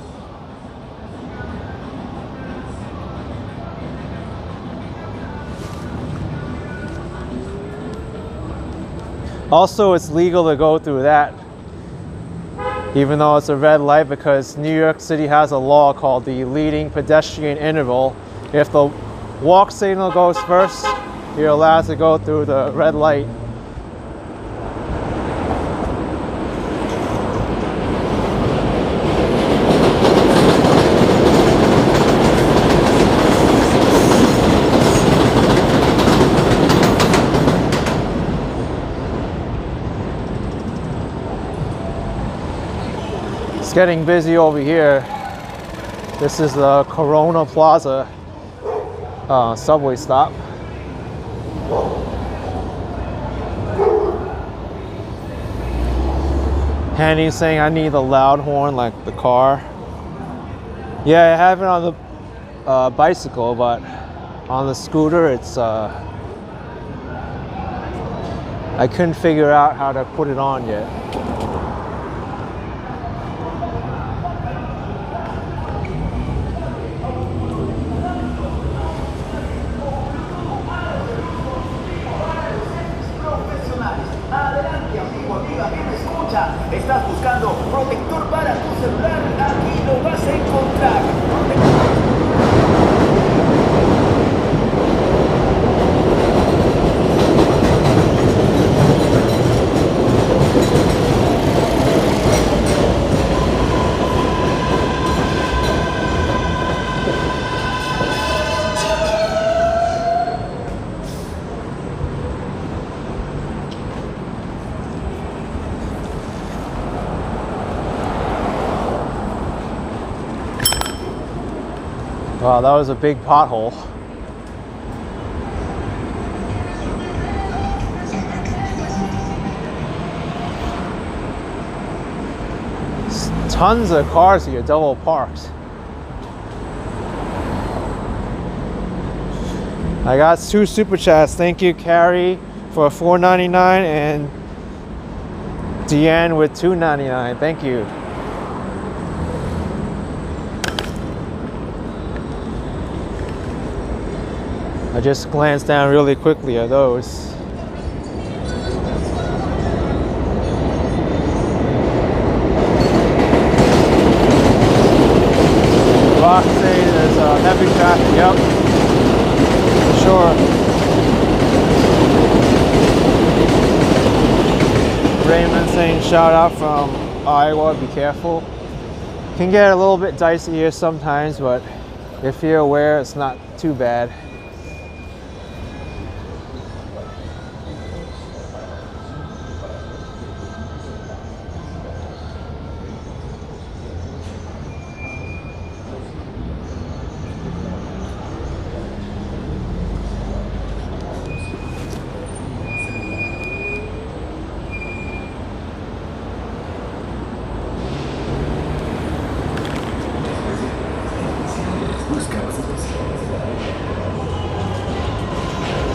Also, it's legal to go through that, even though it's a red light, because New York City has a law called the leading pedestrian interval. If the walk signal goes first, you're allowed to go through the red light. Getting busy over here. This is the Corona Plaza subway stop. Handy's saying I need the loud horn like the car. Yeah, I have it on the bicycle, but on the scooter it's I couldn't figure out how to put it on yet. ¿Estás buscando protector para tu celular? Aquí lo vas a encontrar. Wow, that was a big pothole. Tons of cars here, double parked. I got 2 super chats. Thank you, Carrie, for $4.99 and Deanne with $2.99. Thank you. I just glanced down really quickly at those. Rock saying there's heavy traffic. Yep. Sure. Raymond saying shout out from Iowa, be careful. Can get a little bit dicey here sometimes, but if you're aware, it's not too bad.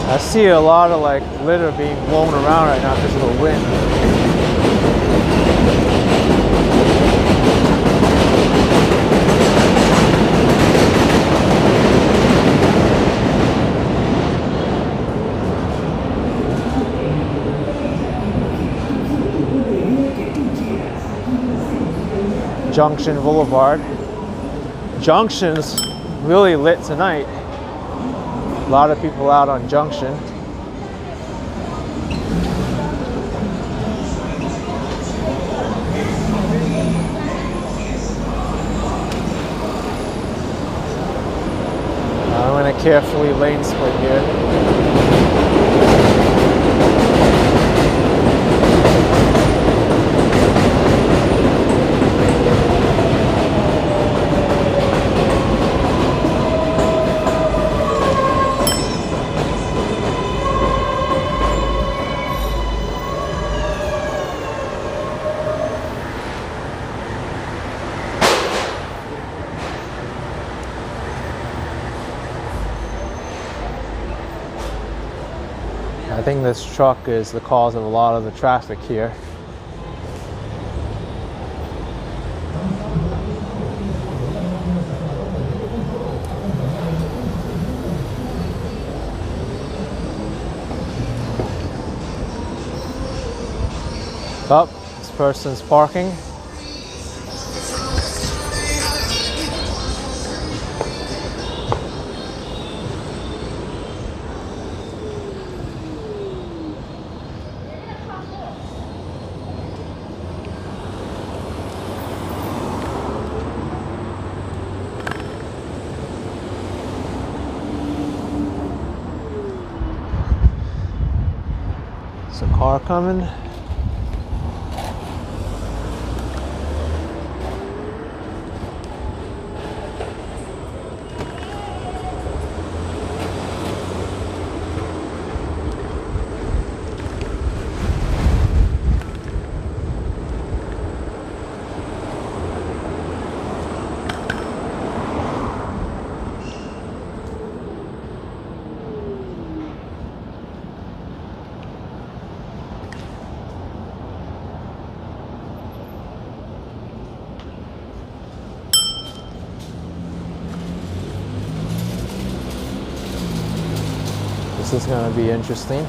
I see a lot of like litter being blown around right now because of the wind. Junction Boulevard. Junction's really lit tonight. A lot of people out on Junction. I'm going to carefully lane split here. I think this truck is the cause of a lot of the traffic here. Oh, this person's parking. There's a car coming. This is going to be interesting.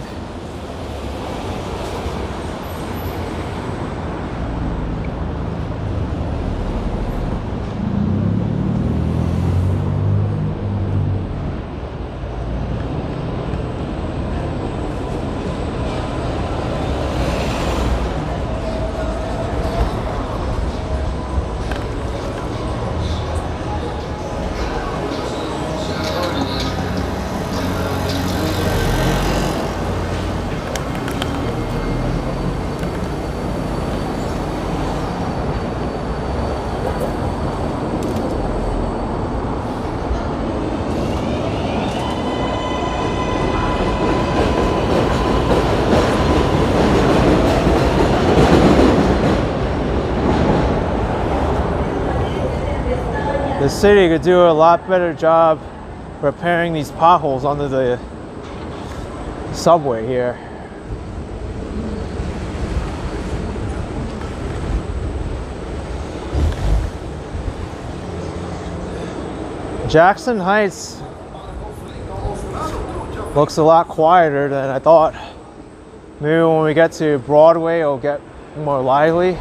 The city could do a lot better job repairing these potholes under the subway here. Jackson Heights looks a lot quieter than I thought. Maybe when we get to Broadway, it'll get more lively.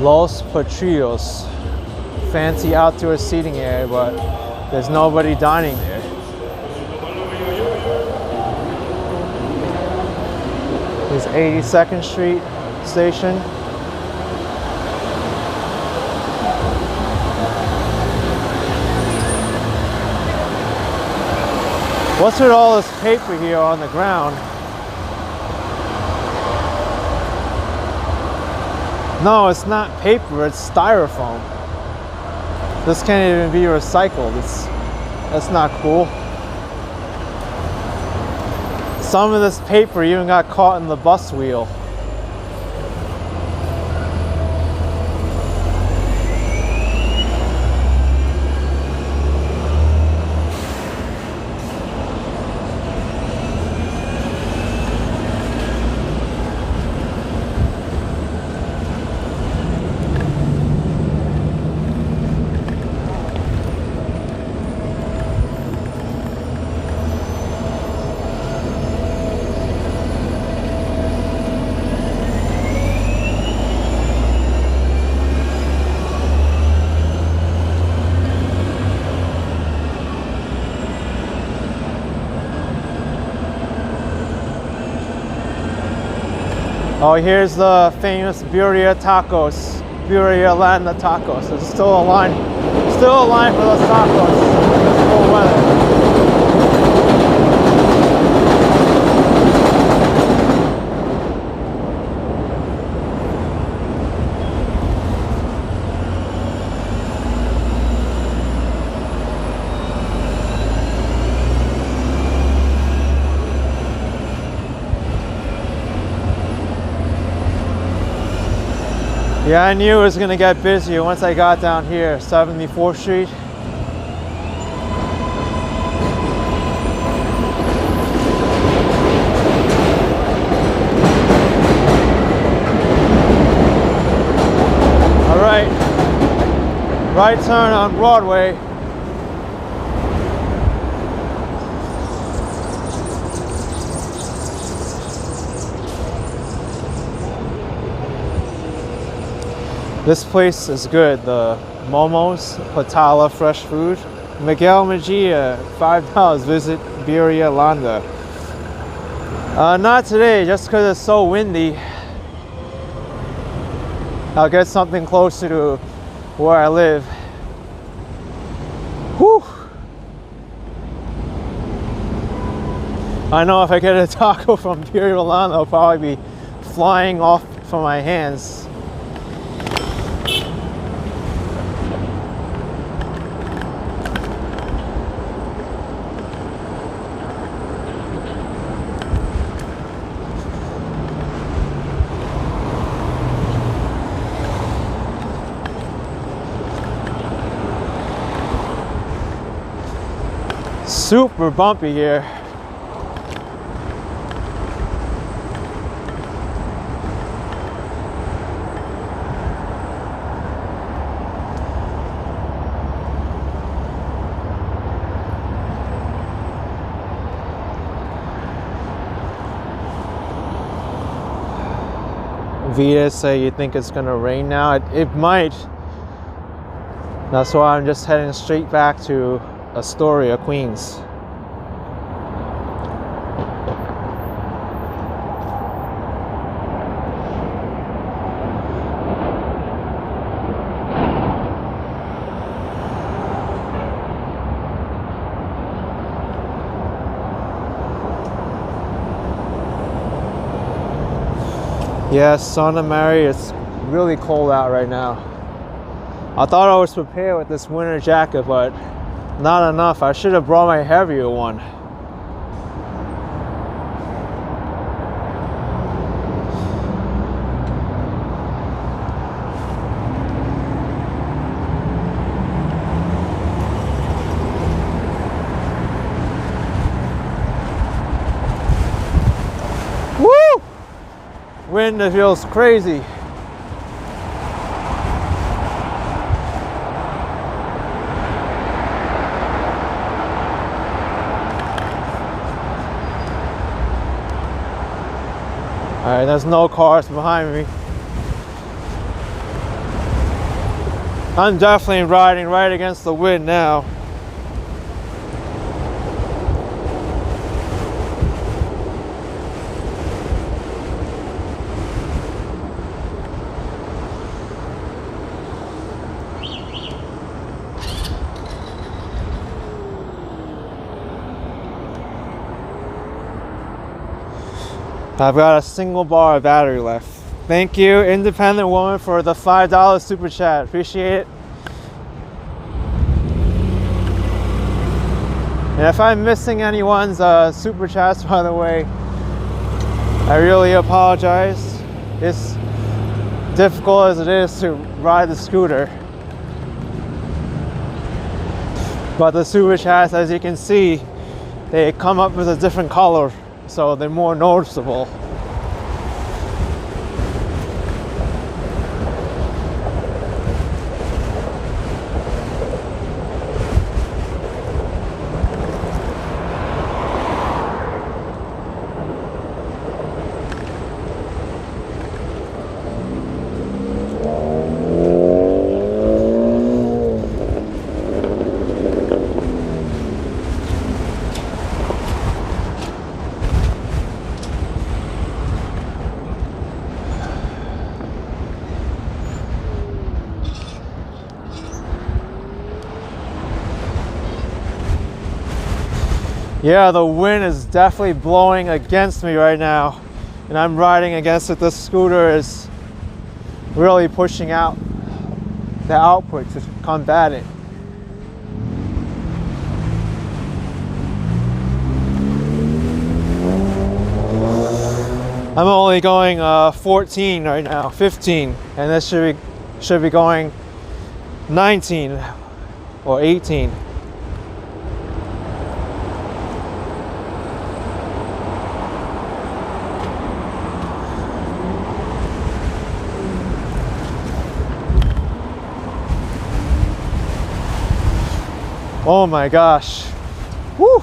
Los Patrios, fancy outdoor seating area, but there's nobody dining there. Here's 82nd Street station. What's with all this paper here on the ground? No, it's not paper, it's styrofoam. This can't even be recycled. That's not cool. Some of this paper even got caught in the bus wheel. Oh, here's the famous Birria tacos, Birria Landa tacos. There's still a line for those tacos in this cold weather. Yeah, I knew it was gonna get busier once I got down here, 74th Street. All right, right turn on Broadway. This place is good. The Momos, Patala fresh food. Miguel Mejia, $5. Visit Birria Landa. Not today, just because it's so windy. I'll get something closer to where I live. Whew. I know if I get a taco from Birria Landa, I'll probably be flying off from my hands. Super bumpy here. Vita say you think it's gonna rain now. It might. That's why I'm just heading straight back to Astoria, Queens. Yes, Santa Mary, it's really cold out right now. I thought I was prepared with this winter jacket, but not enough. I should have brought my heavier one. Woo! Wind that feels crazy. All right, there's no cars behind me. I'm definitely riding right against the wind now. I've got a single bar of battery left. Thank you, independent woman, for the $5 super chat. Appreciate it. And if I'm missing anyone's super chats, by the way, I really apologize. It's difficult as it is to ride the scooter. But the super chats, as you can see, they come up with a different color, so they're more noticeable. Yeah, the wind is definitely blowing against me right now, and I'm riding against it. This scooter is really pushing out the output to combat it. I'm only going 14 right now, 15, and this should be going 19 or 18. Oh my gosh. Woo!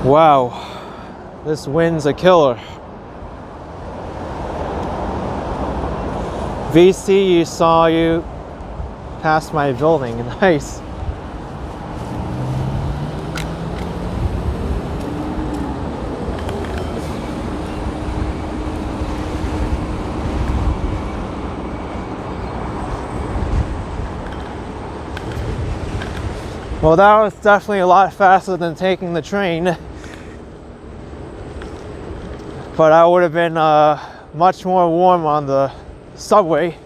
Wow. This wind's a killer. VC, you saw you past my building. Nice. Well, that was definitely a lot faster than taking the train, but I would have been much more warm on the subway.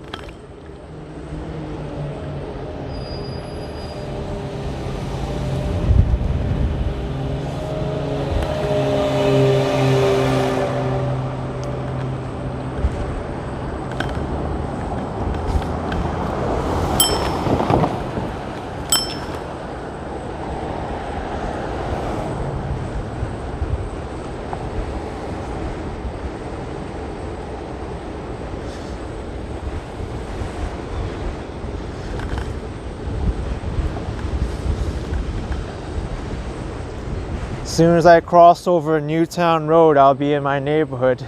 As soon as I cross over Newtown Road, I'll be in my neighborhood.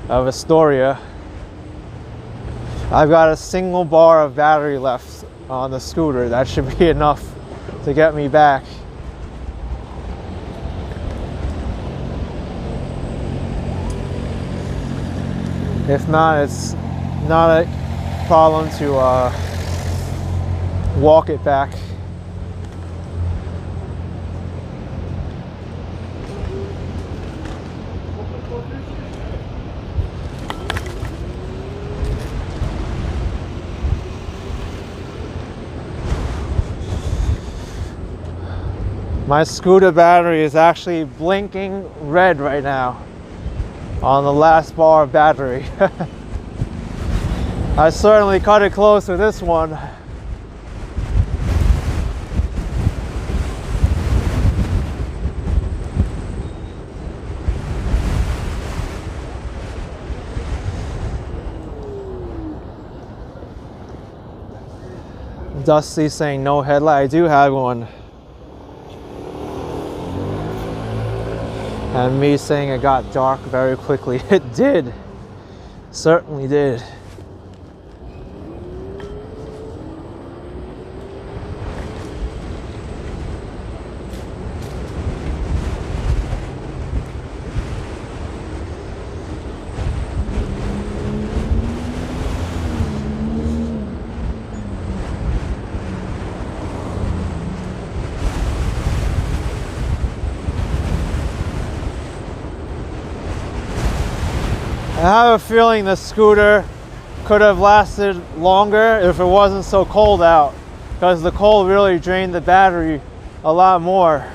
of Astoria. I've got a single bar of battery left on the scooter. That should be enough to get me back. If not, it's not a problem to walk it back. My scooter battery is actually blinking red right now on the last bar of battery. I certainly cut it close with this one. Dusty saying no headlight. I do have one. And me saying it got dark very quickly. It did. Certainly did. I have a feeling the scooter could have lasted longer if it wasn't so cold out, because the cold really drained the battery a lot more.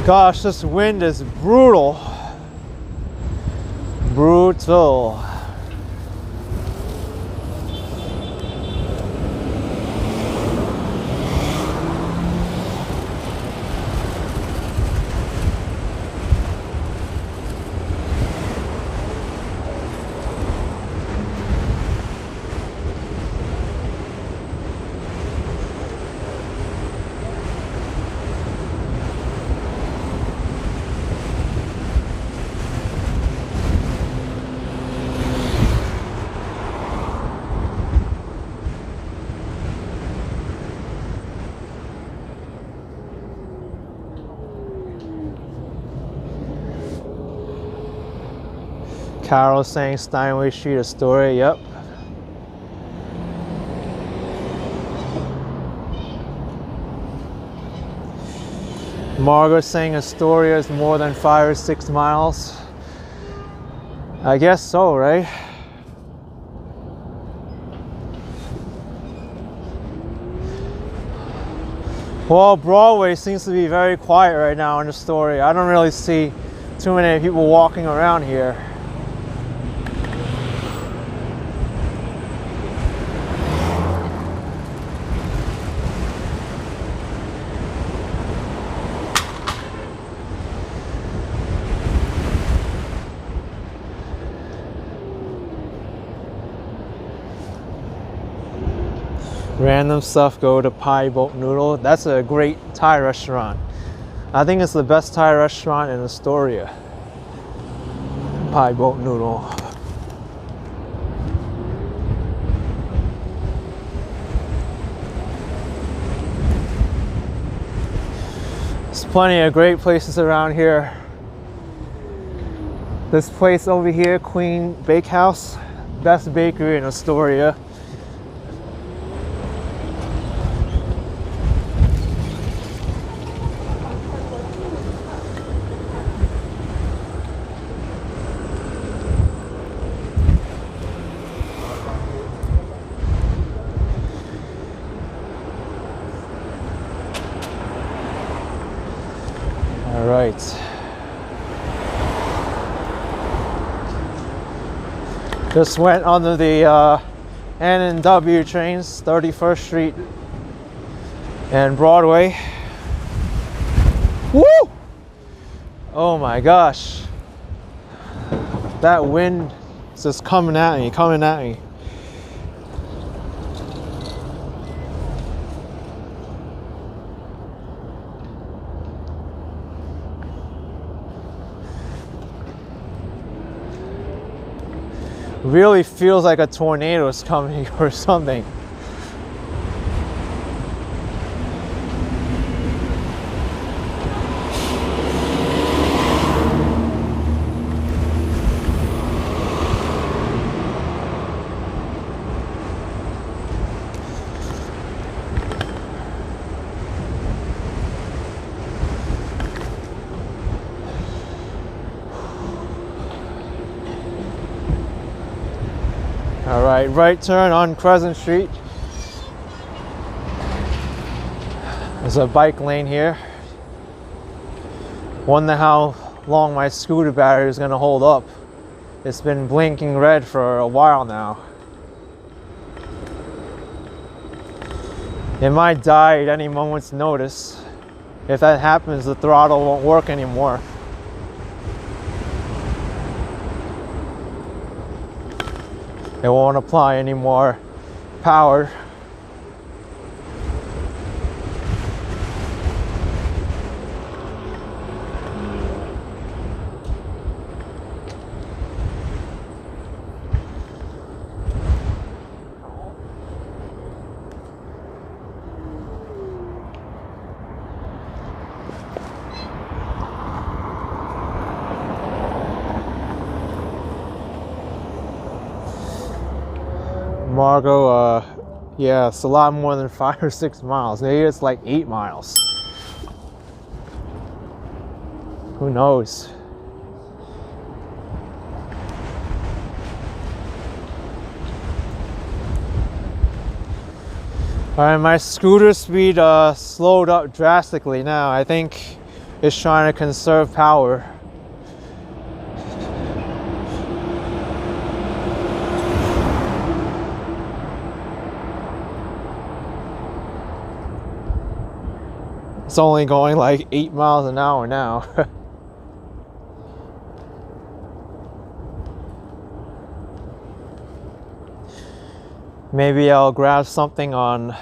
Gosh, this wind is brutal. Brutal. Carol saying Steinway Street, Astoria, yep. Margaret saying Astoria is more than 5 or 6 miles. I guess so, right? Well, Broadway seems to be very quiet right now in Astoria. I don't really see too many people walking around here. Random stuff, go to Pie Boat Noodle. That's a great Thai restaurant. I think it's the best Thai restaurant in Astoria. Pie Boat Noodle. There's plenty of great places around here. This place over here, Queen Bakehouse, best bakery in Astoria. All right. Just went under the N&W trains, 31st Street and Broadway. Woo! Oh my gosh. That wind is just coming at me, coming at me. Really feels like a tornado is coming or something. All right, right turn on Crescent Street. There's a bike lane here. Wonder how long my scooter battery is gonna hold up. It's been blinking red for a while now. It might die at any moment's notice. If that happens, the throttle won't work anymore. It won't apply any more power. Margot, yeah, it's a lot more than 5 or 6 miles. Maybe it's like 8 miles. Who knows? All right, my scooter speed slowed up drastically now. I think it's trying to conserve power. It's only going like 8 miles an hour now. Maybe I'll grab something on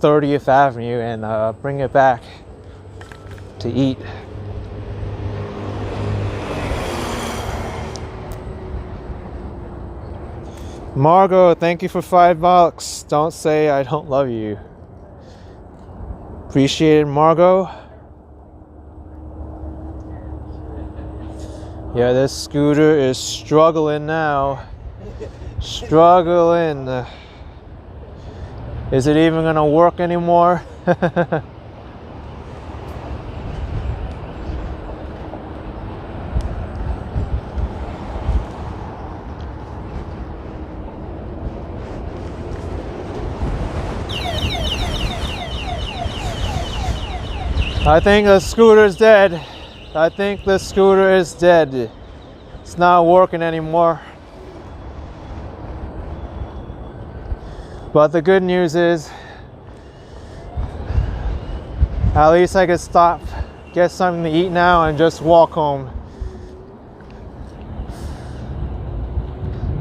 30th Avenue and bring it back to eat. Margot, thank you for $5. Don't say I don't love you. Appreciate it, Margot. Yeah, this scooter is struggling now. Struggling. Is it even gonna work anymore? I think the scooter is dead. I think the scooter is dead. It's not working anymore. But the good news is, at least I can stop, get something to eat now, and just walk home.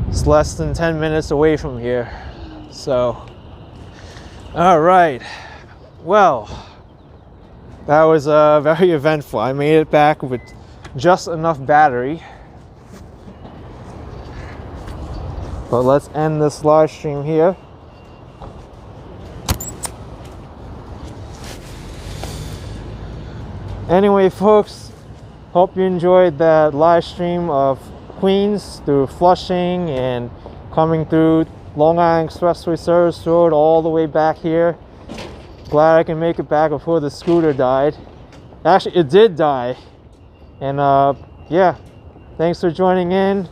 It's less than 10 minutes away from here. So, all right. Well, that was very eventful. I made it back with just enough battery. But let's end this live stream here. Anyway, folks, hope you enjoyed that live stream of Queens through Flushing and coming through Long Island Expressway Service Road all the way back here. Glad I can make it back before the scooter died. Actually, it did die. And yeah, thanks for joining in.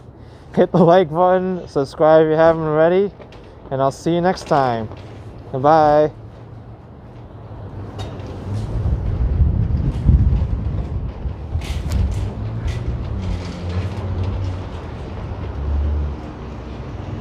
Hit the like button, subscribe if you haven't already, and I'll see you next time. Bye.